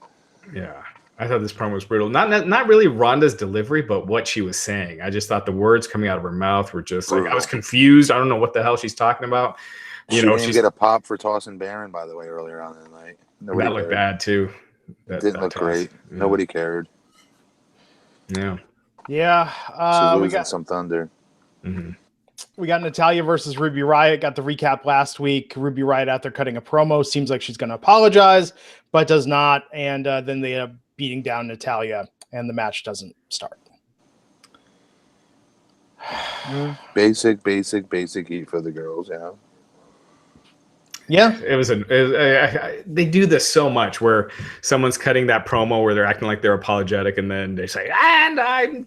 Yeah, I thought this promo was brutal. Not really Ronda's delivery, but what she was saying. I just thought the words coming out of her mouth were just like, I was confused. I don't know what the hell she's talking about. She didn't get a pop for tossing Baron, by the way, earlier on in the night. That looked bad too. Didn't look great. Yeah. Nobody cared. Yeah. Yeah. She's losing some thunder. Mm-hmm. We got Natalya versus Ruby Riott. Got the recap last week. Ruby Riott out there cutting a promo. Seems like she's going to apologize, but does not. And then they end up beating down Natalya, and the match doesn't start. Basic heat for the girls, yeah. Yeah, they do this so much where someone's cutting that promo where they're acting like they're apologetic, and then they say, "And I'm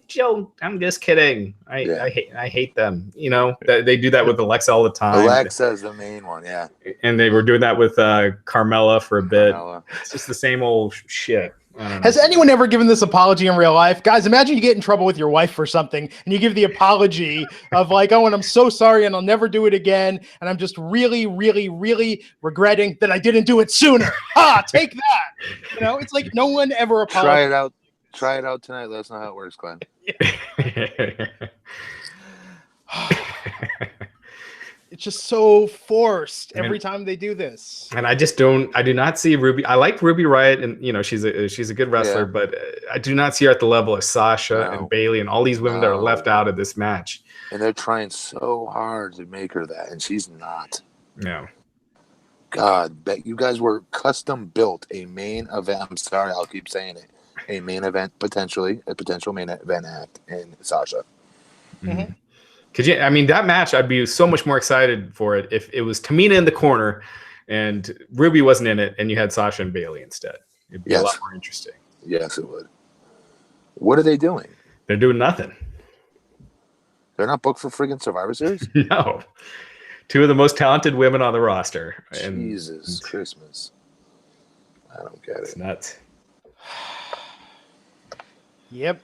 just kidding. I hate them." You know, they do that with Alexa all the time. Alexa is the main one, yeah. And they were doing that with Carmella for a bit. It's just the same old shit. Has anyone ever given this apology in real life? Guys, imagine you get in trouble with your wife for something and you give the apology of like, oh, and I'm so sorry and I'll never do it again. And I'm just really, really, really regretting that I didn't do it sooner. Take that. You know, it's like no one ever apologized. Try it out tonight. Let us know how it works, Glenn. It's just so forced every time they do this. And I do not see Ruby. I like Ruby Riott, and you know she's a good wrestler, but I do not see her at the level of Sasha and Bayley and all these women that are left out of this match. And they're trying so hard to make her that, and she's not. No. God, bet you guys were custom built a main event. I'm sorry, I'll keep saying it. A main event, a potential main event act in Sasha. Mm-hmm. I mean, that match, I'd be so much more excited for it if it was Tamina in the corner and Ruby wasn't in it and you had Sasha and Bayley instead. It'd be a lot more interesting. Yes, it would. What are they doing? They're doing nothing. They're not booked for friggin' Survivor Series? No. Two of the most talented women on the roster. Jesus Christmas. I don't get it. It's nuts. Yep.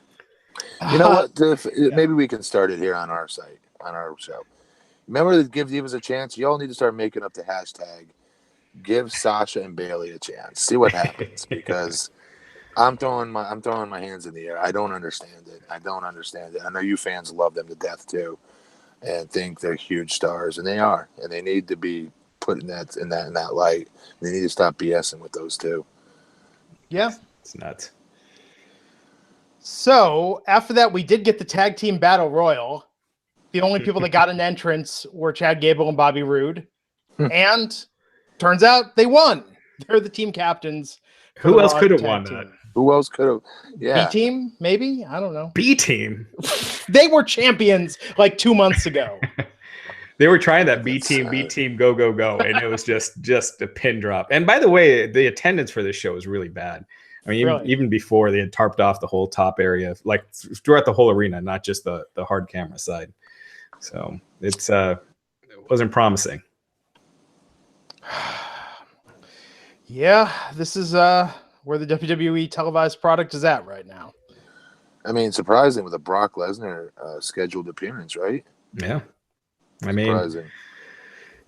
You know what? Maybe we can start it here on our site, on our show. Remember to give Divas a chance? Y'all need to start making up the hashtag. Give Sasha and Bayley a chance. See what happens. Because I'm throwing my hands in the air. I don't understand it. I know you fans love them to death too, and think they're huge stars, and they are. And they need to be put in that light. They need to stop BSing with those two. Yeah, it's nuts. So after that, we did get the tag team battle royal. The only people that got an entrance were Chad Gable and Bobby Roode. And turns out they won. They're the team captains. Who else could have won that? Who else could have? Yeah. B-team, maybe? I don't know. B-team? They were champions like 2 months ago. They were trying that B-team, go, go, go. And it was just a pin drop. And by the way, the attendance for this show was really bad. I mean, even before they had tarped off the whole top area, like throughout the whole arena, not just the hard camera side. So it's wasn't promising. Yeah, this is where the WWE televised product is at right now. I mean, surprising with a Brock Lesnar scheduled appearance, right? Yeah. I Surprising. mean,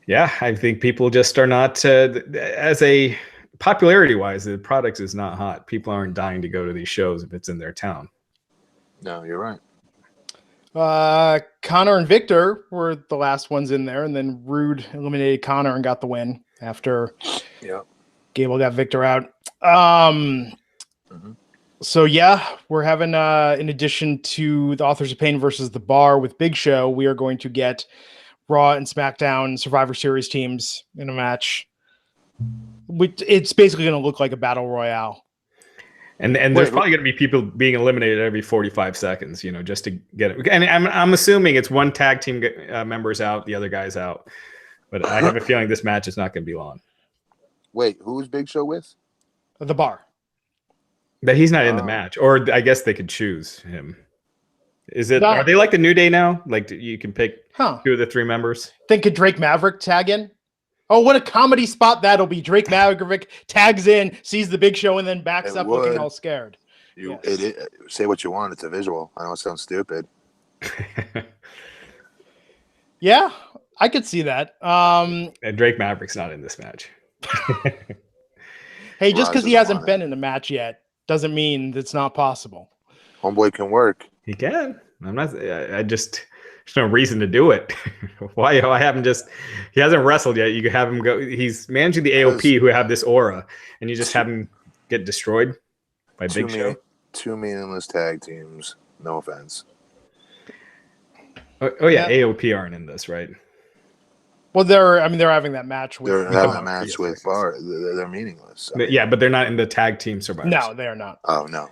yeah, I think people just are not, as a popularity-wise, the product is not hot. People aren't dying to go to these shows if it's in their town. No, you're right. Connor and Victor were the last ones in there, and then Rude eliminated Connor and got the win after Gable got Victor out. So yeah, we're having in addition to the Authors of Pain versus the Bar with Big Show, we are going to get Raw and SmackDown Survivor Series teams in a match. It's basically going to look like a battle royale. And there's probably going to be people being eliminated every 45 seconds, you know, just to get it. And I'm assuming it's one tag team members out, the other guy's out. But I have a feeling this match is not going to be long. Wait, who's Big Show with? The Bar. But he's not in the match. Or I guess they could choose him. Are they like the New Day now? Like you can pick 2 of the 3 members? Think could Drake Maverick tag in? Oh, what a comedy spot that'll be. Drake Maverick tags in, sees the Big Show, and then backs up looking all scared. Say what you want. It's a visual. I know it sounds stupid. Yeah, I could see that. And Drake Maverick's not in this match. Hey, just because he hasn't been in a match yet doesn't mean it's not possible. Homeboy can work. He can. There's no reason to do it. Why have him he hasn't wrestled yet. You could have him go. He's managing the AOP who have this aura, and you just have him get destroyed by Big Show. 2 meaningless tag teams. No offense. Oh yeah, AOP aren't in this, right? Well, they're having that match with. They're having a match with Bar. They're meaningless. But they're not in the tag team survivors. No, they're not. Oh no.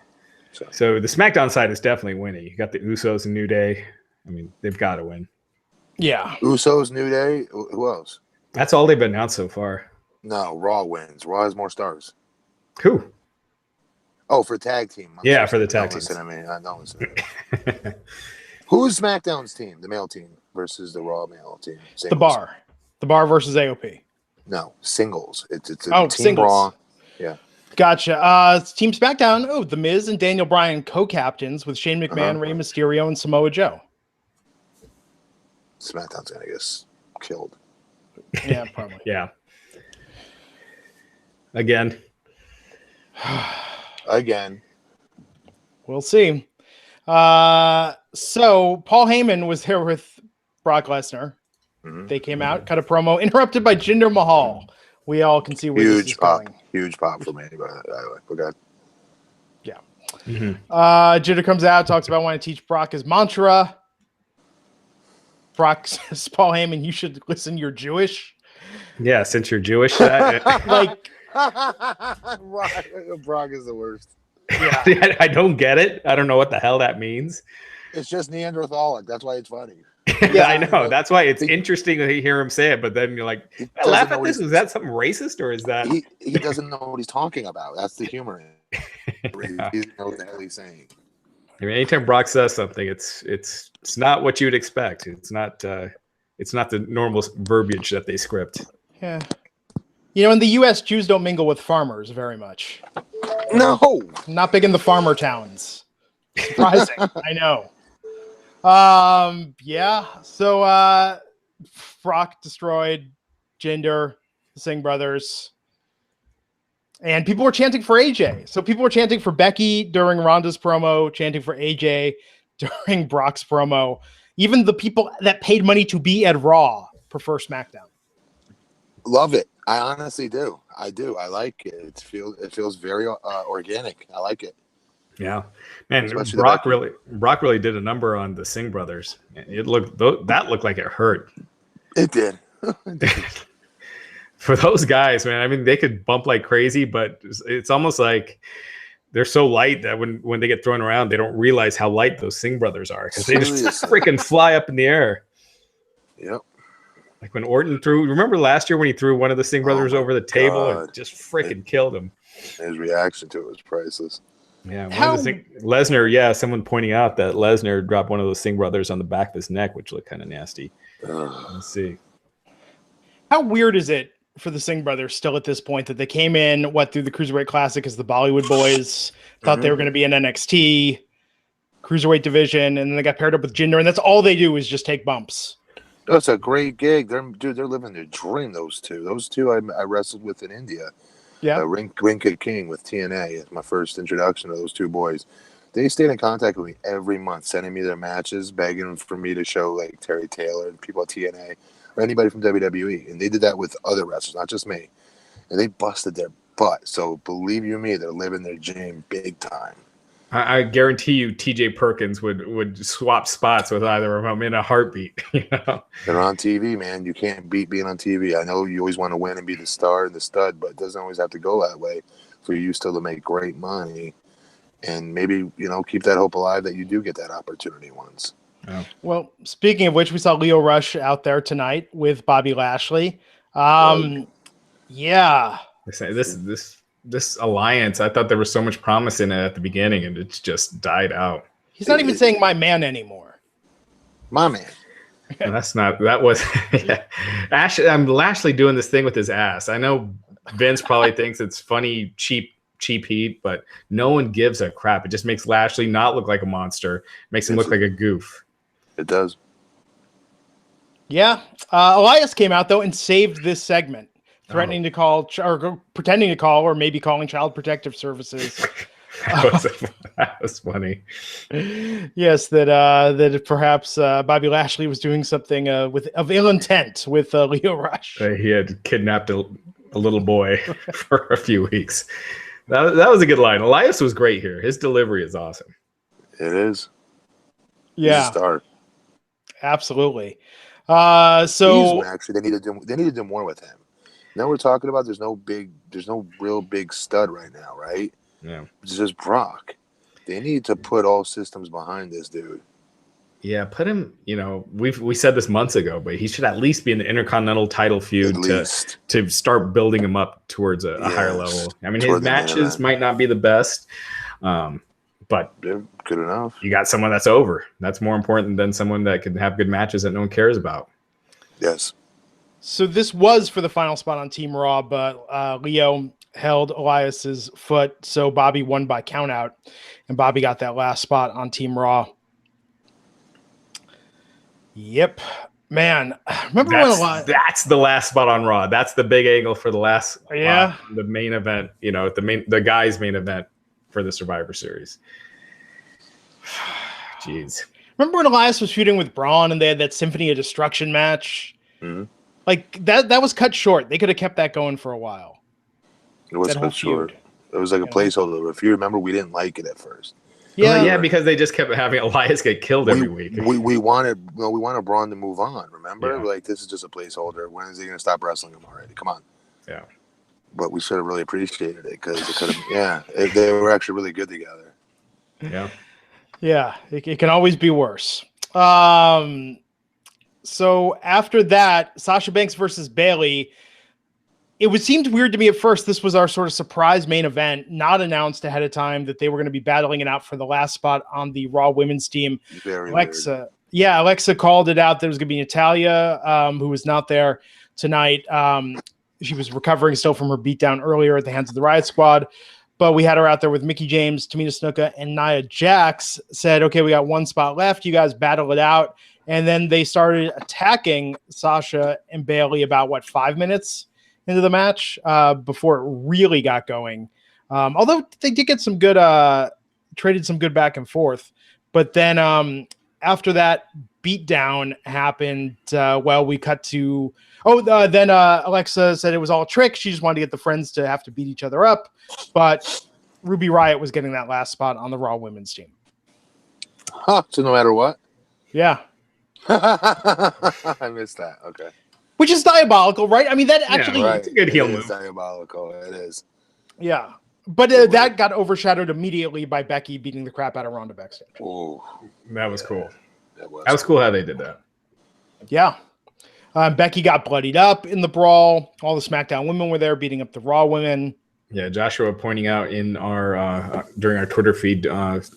So the SmackDown side is definitely winning. You got the Usos and New Day. I mean, they've got to win. Yeah. Usos, New Day. Who else? That's all they've announced so far. No, Raw wins. Raw has more stars. Who? Oh, for tag team. For the tag team. Don't listen to me. Who's SmackDown's team? The male team versus the Raw male team. Singles. The Bar. The Bar versus AOP. No, singles. It's a team singles. Raw. Yeah. Gotcha. Team SmackDown. Oh, The Miz and Daniel Bryan co-captains with Shane McMahon, Rey Mysterio, and Samoa Joe. SmackDown's gonna get killed. Yeah, probably. Yeah. Again. We'll see. So Paul Heyman was there with Brock Lesnar. They came out, cut a promo, interrupted by Jinder Mahal. We all can see where this is going. Huge pop for me. But okay. Yeah. Jinder comes out, talks about wanting to teach Brock his mantra. Brock says, Paul Heyman, you should listen. You're Jewish. Yeah, since you're Jewish. Brock is the worst. Yeah. I don't get it. I don't know what the hell that means. It's just Neanderthalic. That's why it's funny. Yeah, I know. That's why it's interesting to hear him say it. But then you're like, laugh at this. Is that something racist, or is that he doesn't know what he's talking about? That's the humor in it. He doesn't know what the hell he's saying. I mean, anytime Brock says something, it's not what you'd expect. It's not the normal verbiage that they script. Yeah. You know, in the U.S., Jews don't mingle with farmers very much. No. Not big in the farmer towns. Surprising. I know. Yeah. So Brock destroyed Jinder, the Singh brothers. And people were chanting for AJ. So people were chanting for Becky during Ronda's promo, chanting for AJ during Brock's promo. Even the people that paid money to be at Raw prefer SmackDown. Love it. I honestly do. I do. I like it. It feels very organic. I like it. Yeah, man. Brock really did a number on the Singh brothers. That looked like it hurt. It did. For those guys, man. I mean, they could bump like crazy, but it's almost like they're so light that when they get thrown around, they don't realize how light those Singh brothers are because they just freaking fly up in the air. Yep. Like when Orton remember last year when he threw one of the Singh brothers over the table and just freaking killed him? His reaction to it was priceless. Yeah, Lesnar. Someone pointing out that Lesnar dropped one of those Singh brothers on the back of his neck, which looked kind of nasty. Let's see. How weird is it for the Singh brothers still at this point that they came in, through the Cruiserweight Classic as the Bollywood Boys, thought they were going to be in NXT, Cruiserweight division, and then they got paired up with Jinder, and that's all they do is just take bumps. That's a great gig. They're living their dream, those two. Those two I wrestled with in India. Yeah. Ring King with TNA is my first introduction to those two boys. They stayed in contact with me every month, sending me their matches, begging for me to show like Terry Taylor and people at TNA or anybody from WWE. And they did that with other wrestlers, not just me. And they busted their butt. So believe you me, they're living their dream big time. I guarantee you TJ Perkins would swap spots with either of them in a heartbeat. You know? They're on TV, man. You can't beat being on TV. I know you always want to win and be the star and the stud, but it doesn't always have to go that way for you still to make great money. And maybe, keep that hope alive that you do get that opportunity once. Oh. Well, speaking of which, we saw Lio Rush out there tonight with Bobby Lashley. Yeah. This alliance, I thought there was so much promise in it at the beginning, and it's just died out. He's not even saying my man anymore. My man. Lashley doing this thing with his ass. I know Vince probably thinks it's funny, cheap heat, but no one gives a crap. It just makes Lashley not look like a monster. Makes him look like a goof. It does. Yeah. Elias came out, though, and saved this segment. Threatening to call or pretending to call or maybe calling Child Protective Services. That was funny. Yes, that perhaps Bobby Lashley was doing something of ill intent with Lio Rush. He had kidnapped a little boy for a few weeks. That was a good line. Elias was great here. His delivery is awesome. It is. Yeah. He's a star. Absolutely. Actually, they need to do more with him. Now we're talking about there's no real big stud right now, right? Yeah. It's just Brock. They need to put all systems behind this dude. Yeah, put him, we said this months ago, but he should at least be in the Intercontinental title feud to start building him up towards a higher level. I mean, his matches might not be the best, but they're good enough. You got someone that's over. That's more important than someone that can have good matches that no one cares about. Yes. So this was for the final spot on Team Raw, but Leo held Elias's foot, so Bobby won by countout, and Bobby got that last spot on Team Raw. Yep, man. That's the last spot on Raw. That's the big angle for the last. The main event. The guys' main event for the Survivor Series. Jeez. Remember when Elias was feuding with Braun and they had that Symphony of Destruction match? Mm-hmm. Like that was cut short. They could have kept that going for a while. It was cut short. It was like a placeholder. If you remember, we didn't like it at first. Yeah, because they just kept having Elias get killed every week. We wanted Braun to move on. Remember, like this is just a placeholder. When is he going to stop wrestling him already? Come on. Yeah. But we should have really appreciated it because it could have. They were actually really good together. Yeah. Yeah, it can always be worse. So after that, Sasha Banks versus Bayley, it seemed weird to me at first. This was our sort of surprise main event, not announced ahead of time that they were going to be battling it out for the last spot on the Raw women's team. Very Alexa, weird. Yeah, Alexa called it out. There was going to be Natalia, who was not there tonight. She was recovering still from her beatdown earlier at the hands of the Riot Squad. But we had her out there with Mickie James, Tamina Snuka, and Nia Jax. Said, okay, we got one spot left. You guys battle it out. And then they started attacking Sasha and Bayley about, 5 minutes into the match before it really got going. Although they did get some good, traded some good back and forth. But then after that beatdown happened, we cut to... then Alexa said it was all a trick. She just wanted to get the friends to have to beat each other up. But Ruby Riott was getting that last spot on the Raw women's team. So no matter what? Yeah. I missed that. Okay. Which is diabolical, right? I mean, that actually... Yeah, right. It's a good heel move. It's diabolical. It is. Yeah. But that got overshadowed immediately by Becky beating the crap out of Ronda backstage. Ooh. That was cool. That was cool how they did that. Yeah. Becky got bloodied up in the brawl. All the SmackDown women were there beating up the Raw women. Yeah, Joshua pointing out in our during our Twitter feed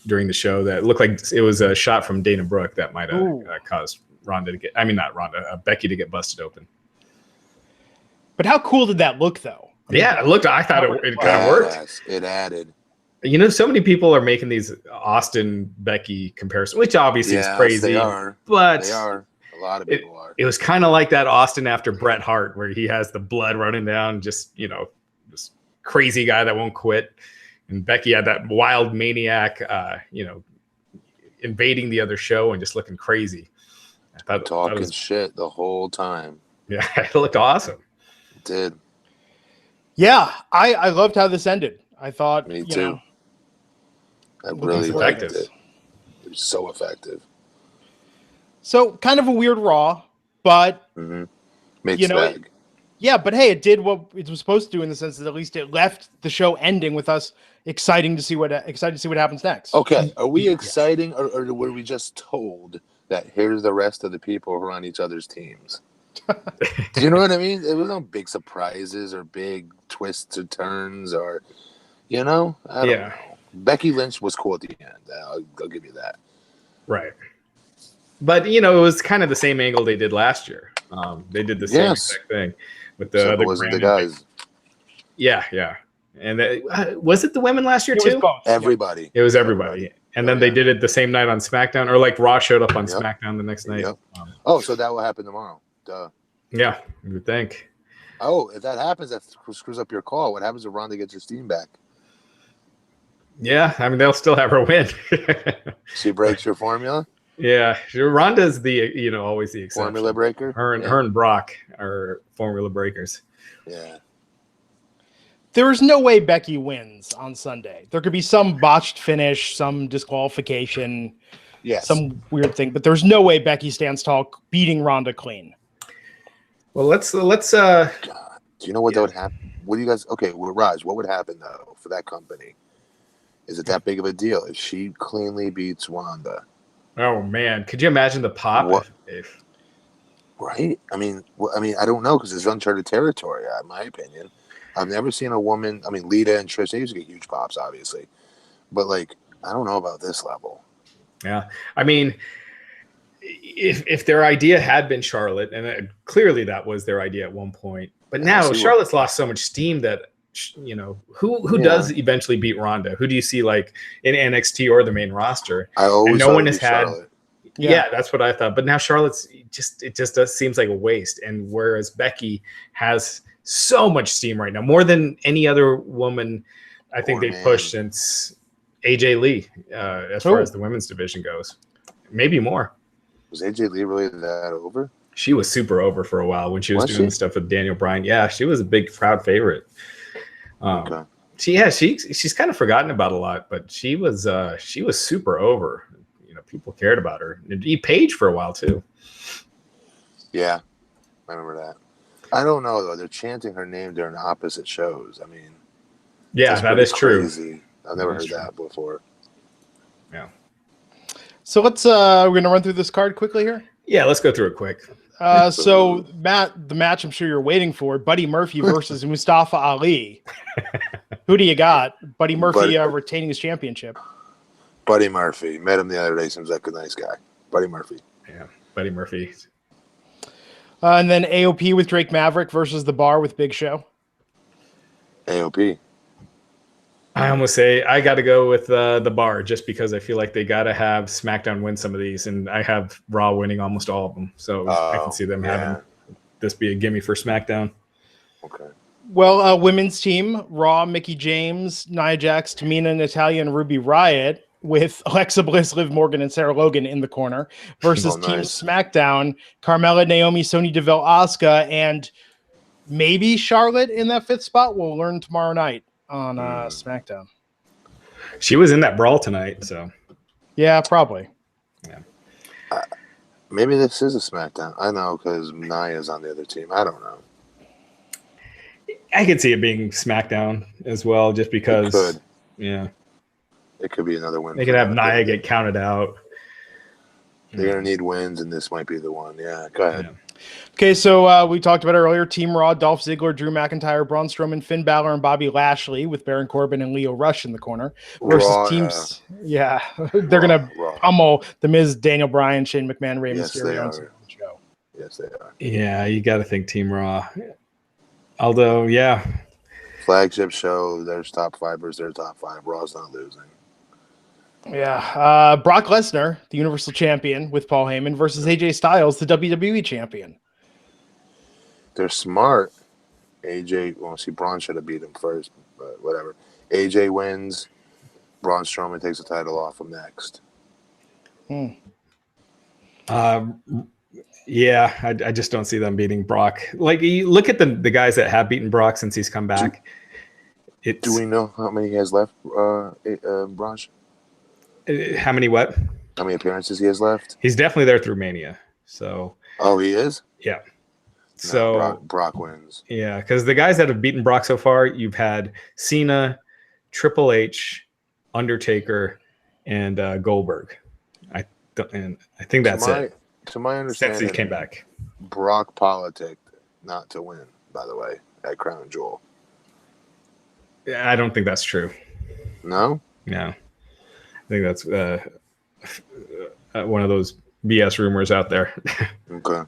during the show that it looked like it was a shot from Dana Brooke that might have caused Becky to get busted open. But how cool did that look, though? Yeah, I thought it kind of worked. It added. You know, so many people are making these Austin Becky comparisons, which obviously is crazy. They are. But they are. A lot of people are. It was kind of like that Austin after Bret Hart, where he has the blood running down, just this crazy guy that won't quit. And Becky had that wild maniac, invading the other show and just looking crazy. I thought talking shit the whole time. Yeah, it looked awesome. It did. Yeah, I loved how this ended. I thought, me too. I really liked it. It was so effective. So kind of a weird Raw, but mixed bag. Yeah, but hey, it did what it was supposed to do in the sense that at least it left the show ending with us excited to see what happens next. Okay, are we exciting, or were we just told that here's the rest of the people who are on each other's teams? Do you know what I mean? It was no big surprises or big twists or turns, or I don't know. Becky Lynch was cool at the end. I'll give you that. Right. But, it was kind of the same angle they did last year. They did the same exact thing with the other the guys. Yeah. And was it the women last year too? Everybody. It was everybody. And then they did it the same night on SmackDown, or like Raw showed up on SmackDown the next night. So that will happen tomorrow. Duh. Yeah, you would think. Oh, if that happens, that screws up your call. What happens if Ronda gets her steam back? Yeah, I mean, they'll still have her win. She breaks your formula? Yeah, Ronda's the always the exception. Formula breaker. Her and Brock are formula breakers. Yeah. There is no way Becky wins on Sunday. There could be some botched finish, some disqualification, some weird thing, but there's no way Becky stands tall beating Ronda clean. Well, let's. God, do you know what that would happen? What do you guys? Okay, well, Raj, what would happen though for that company? Is it that big of a deal if she cleanly beats Ronda? Oh man, could you imagine the pop? If right? I mean, I don't know because it's uncharted territory. In my opinion, I've never seen a woman. I mean, Lita and Trish, they used to get huge pops, obviously, but I don't know about this level. Yeah, I mean, if their idea had been Charlotte, and clearly that was their idea at one point, but now Charlotte's lost so much steam that. Who does eventually beat Ronda? Who do you see like in NXT or the main roster? No one has had. Yeah, that's what I thought. But now Charlotte's seems like a waste. And whereas Becky has so much steam right now, more than any other woman, I think they've pushed since AJ Lee, as far as the women's division goes, maybe more. Was AJ Lee really that over? She was super over for a while when she was doing stuff with Daniel Bryan. Yeah, she was a big crowd favorite. She's kind of forgotten about a lot, but she was super over. People cared about her. And Paige for a while too. Yeah, I remember that. I don't know though. They're chanting her name during opposite shows. I mean, that is true. I've never heard that before. Yeah. So we're gonna run through this card quickly here. Yeah, let's go through it quick. So Matt, the match I'm sure you're waiting for, Buddy Murphy versus Mustafa Ali. Who do you got? Buddy Murphy retaining his championship. Buddy Murphy. Met him the other day. Seems like a nice guy. Buddy Murphy. Yeah, Buddy Murphy. And then AOP with Drake Maverick versus The Bar with Big Show. AOP. I almost say I got to go with The Bar just because I feel like they got to have SmackDown win some of these, and I have Raw winning almost all of them. So I can see them having this be a gimme for SmackDown. Okay. Well, women's team, Raw, Mickie James, Nia Jax, Tamina, Natalya, and Ruby Riott with Alexa Bliss, Liv Morgan, and Sarah Logan in the corner versus Team SmackDown, Carmella, Naomi, Sonya Deville, Asuka, and maybe Charlotte in that fifth spot. We'll learn tomorrow night on SmackDown. She was in that brawl tonight, so. Yeah, probably. Yeah. Maybe this is a SmackDown. I know because Nia's on the other team. I don't know. I could see it being SmackDown as well, just because. It could. Yeah. It could be another win. They could have Nia get counted out. They're going to need wins, and this might be the one. Yeah, go ahead. Yeah. Okay, so we talked about it earlier. Team Raw, Dolph Ziggler, Drew McIntyre, Braun Strowman, Finn Balor, and Bobby Lashley with Baron Corbin and Leo Rush in the corner. Versus teams, they're going to pummel The Miz, Daniel Bryan, Shane McMahon, Rey Mysterio, and Joe. Yes, they are. Yeah, you got to think Team Raw. Although, yeah. Flagship show, there's top 5 versus their top 5. Raw's not losing. Yeah. Brock Lesnar, the Universal Champion with Paul Heyman versus AJ Styles, the WWE Champion. They're smart. AJ, well, see, Braun should have beat him first, but whatever. AJ wins. Braun Strowman takes the title off him next. Yeah, I just don't see them beating Brock. Like, you look at the guys that have beaten Brock since he's come back. Do we know how many he has left, Braun? How many what? How many appearances he has left? He's definitely there through Mania. So. Oh, he is? Yeah. No, So Brock wins. Yeah, because the guys that have beaten Brock so far, you've had Cena, Triple H, Undertaker, and Goldberg. I think that's it. To my understanding, since he came back, Brock politicked not to win. By the way, at Crown Jewel. I don't think that's true. No. I think that's one of those BS rumors out there. Okay.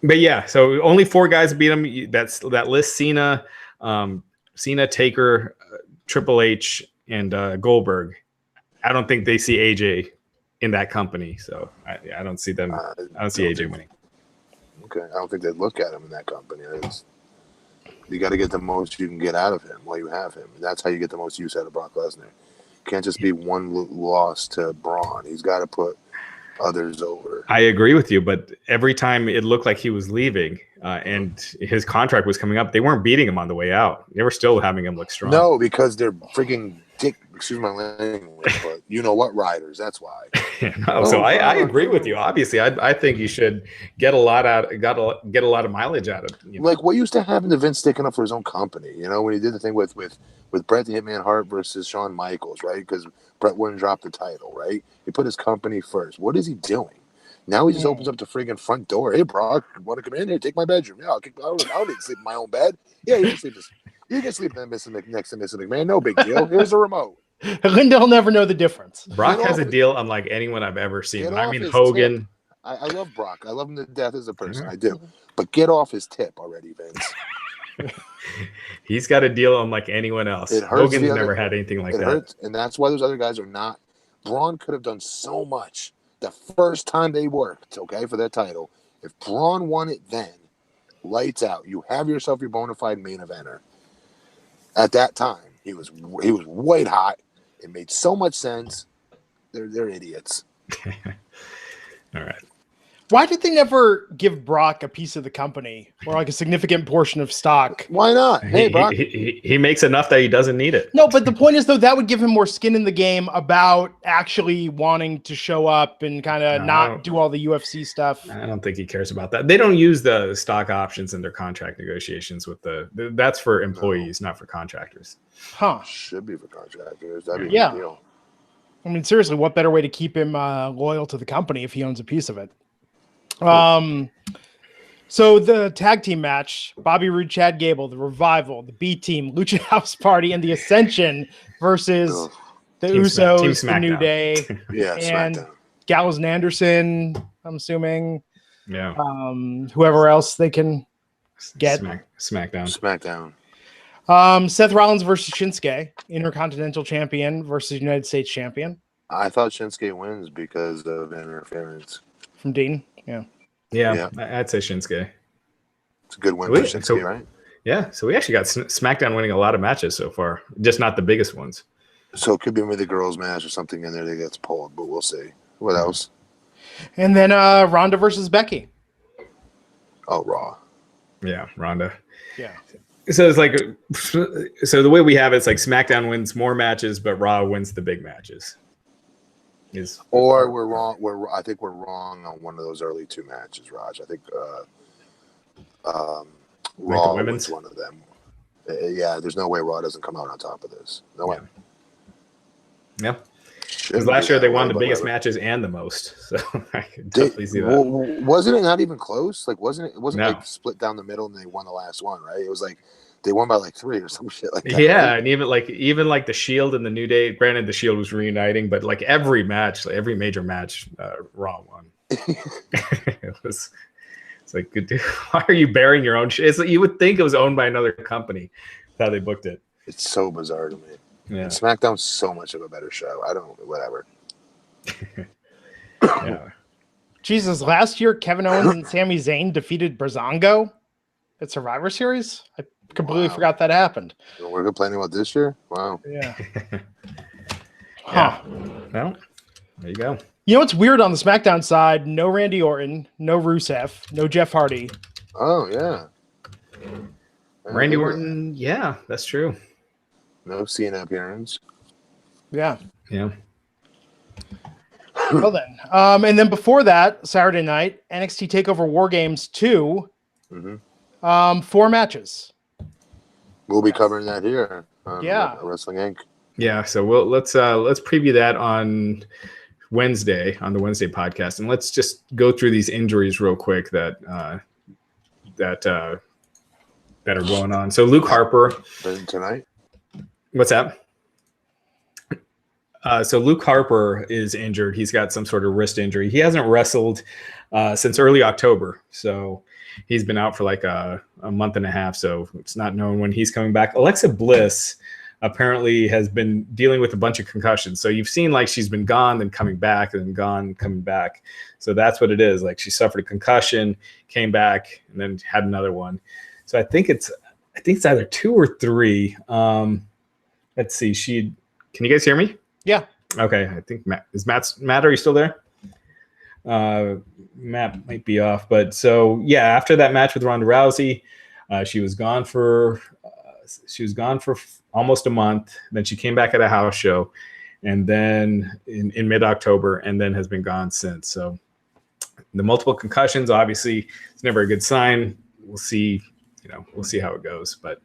But yeah, so only 4 guys beat him. That's that list: Cena, Taker, Triple H, and Goldberg. I don't think they see AJ in that company, so I don't see them. I don't see AJ winning. Okay, I don't think they'd look at him in that company. You got to get the most you can get out of him while you have him. And that's how you get the most use out of Brock Lesnar. Can't just be one loss to Braun. He's got to put others over. I agree with you, but every time it looked like he was leaving and his contract was coming up, they weren't beating him on the way out. They were still having him look strong. No, because they're freaking excuse my language, but you know what, riders. That's why. I agree with you. Obviously, I think you should get a lot of mileage out of it. Like what used to happen to Vince sticking up for his own company. You know, when he did the thing with Bret the Hitman Hart versus Shawn Michaels, right? Because Bret wouldn't drop the title, right? He put his company first. What is he doing? Now he just opens up the friggin' front door. Hey, Brock, want to come in here? Take my bedroom. Yeah, I don't need to sleep in my own bed. Yeah, you can sleep next to Mr. McMahon. No big deal. Here's the remote. Linda will never know the difference. Brock has a deal unlike anyone I've ever seen. I mean, Hogan. I love Brock. I love him to death as a person. I do. But get off his tip already, Vince. He's got a deal unlike anyone else. Hogan's never had anything like that. Hurts, and that's why those other guys are not. Braun could have done so much the first time they worked, okay, for their title. If Braun won it then, lights out. You have yourself your bona fide main eventer. At that time, he was white hot. It made so much sense. They're idiots. All right. Why did they never give Brock a piece of the company or like a significant portion of stock? Why not? Hey, Brock. He makes enough that he doesn't need it. No, but the point is, though, that would give him more skin in the game about actually wanting to show up and kind of not do all the UFC stuff. I don't think he cares about that. They don't use the stock options in their contract negotiations with that's for employees, not for contractors. Huh. Should be for contractors. That'd be yeah. a good deal. I mean, seriously, what better way to keep him loyal to the company if he owns a piece of it? So the tag team match, Bobby Roode, Chad Gable, the Revival, the B Team, Lucha House Party, and the Ascension versus the Usos, the New Day, and SmackDown. Gallows and Anderson, I'm assuming. Yeah. Whoever else they can get. SmackDown. Seth Rollins versus Shinsuke, Intercontinental Champion versus United States Champion. I thought Shinsuke wins because of interference. From Dean, yeah. I'd say Shinsuke. It's a good win for Shinsuke, right? Yeah, so we actually got SmackDown winning a lot of matches so far, just not the biggest ones. So it could be maybe the girls' match or something in there that gets pulled, but we'll see. What else? And then Ronda versus Becky. Oh, Raw. Yeah, Ronda. Yeah. So it's like, so the way we have it's like SmackDown wins more matches, but Raw wins the big matches. Or we're wrong. I think we're wrong on one of those early 2 matches, Raj. I think Raw wins one of them. Yeah, there's no way Raw doesn't come out on top of this. No way. Yeah. Because last year they won the biggest matches and the most, so I could definitely see that. Wasn't it not even close? Like, wasn't like split down the middle and they won the last one, right? It was like they won by like 3 or some shit like that. Yeah, right? and even like the Shield and the New Day. Granted, the Shield was reuniting, but like every match, like every major match, Raw won. It was It's like, dude, why are you bearing your own shit? You would think it was owned by another company. That's how they booked it. It's so bizarre to me. Yeah. And SmackDown's so much of a better show. I don't, whatever. Yeah. Jesus, last year Kevin Owens and Sami Zayn defeated Breezango at Survivor Series. I completely forgot that happened. We're complaining about this year? Wow. Yeah. Yeah. Well, there you go. You know what's weird on the SmackDown side? No Randy Orton, no Rusev, no Jeff Hardy. Oh, yeah. Randy Orton, yeah, that's true. No Cena appearance. Yeah. Yeah. Well then. And then before that, Saturday night, NXT TakeOver War Games 2. 4 matches. We'll be covering that here on Wrestling Inc. Yeah, so let's preview that on Wednesday, on the Wednesday podcast, and let's just go through these injuries real quick that are going on. So Luke Harper tonight. What's that? So Luke Harper is injured. He's got some sort of wrist injury. He hasn't wrestled since early October, so he's been out for like a month and a half. So it's not known when he's coming back. Alexa Bliss apparently has been dealing with a bunch of concussions. So you've seen like she's been gone, then coming back, and then gone, coming back. So that's what it is. Like she suffered a concussion, came back, and then had another one. So I think it's either 2 or 3. Let's see. Can you guys hear me? Yeah. Okay. I think Matt, are you still there? Matt might be off, but so yeah, after that match with Ronda Rousey, she was gone for almost a month. Then she came back at a house show, and then in mid-October, and then has been gone since. So the multiple concussions, obviously, it's never a good sign. We'll see, we'll see how it goes, but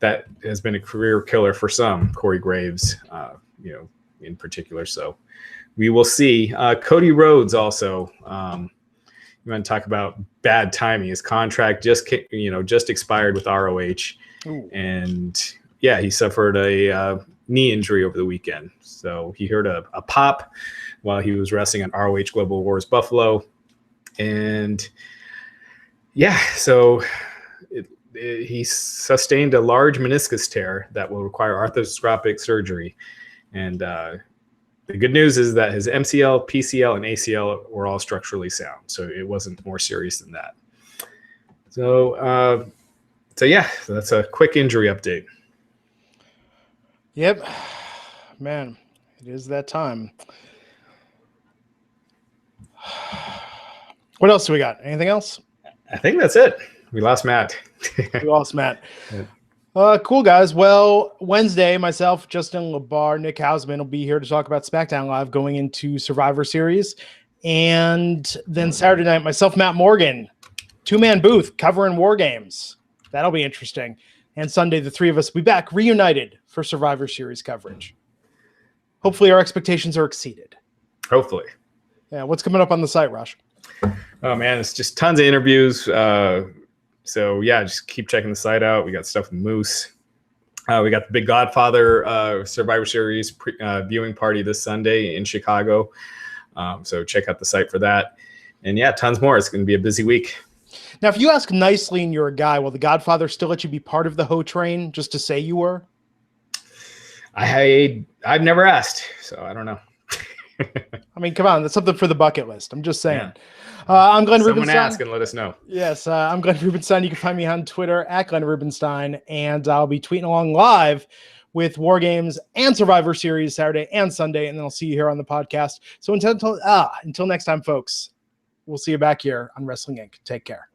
that has been a career killer for some, Corey Graves, in particular. So we will see. Cody Rhodes also, you want to talk about bad timing. His contract just expired with ROH. Ooh. And yeah, he suffered a knee injury over the weekend. So he heard a pop while he was wrestling on ROH Global Wars Buffalo. And yeah, so he sustained a large meniscus tear that will require arthroscopic surgery. And the good news is that his MCL, PCL, and ACL were all structurally sound. So it wasn't more serious than that. So yeah, so that's a quick injury update. Yep. Man, it is that time. What else do we got? Anything else? I think that's it. We lost Matt. We lost Matt. Cool, guys. Well, Wednesday, myself, Justin LeBar, Nick Hausman will be here to talk about SmackDown Live going into Survivor Series. And then Saturday night, myself, Matt Morgan, 2-man booth covering War Games. That'll be interesting. And Sunday, the 3 of us will be back reunited for Survivor Series coverage. Hopefully our expectations are exceeded. Hopefully. Yeah. What's coming up on the site, Raj? Oh, man, it's just tons of interviews. So, yeah, just keep checking the site out. We got stuff with Moose. We got the Big Godfather Survivor Series viewing party this Sunday in Chicago. So check out the site for that. And, yeah, tons more. It's going to be a busy week. Now, if you ask nicely and you're a guy, will the Godfather still let you be part of the Ho train just to say you were? I've never asked, so I don't know. I mean, come on. That's something for the bucket list. I'm just saying. Yeah. I'm Glenn Rubenstein. Someone ask and let us know. Yes, I'm Glenn Rubenstein. You can find me on Twitter at Glenn Rubenstein, and I'll be tweeting along live with War Games and Survivor Series Saturday and Sunday, and then I'll see you here on the podcast. So until next time, folks, we'll see you back here on Wrestling Inc. Take care.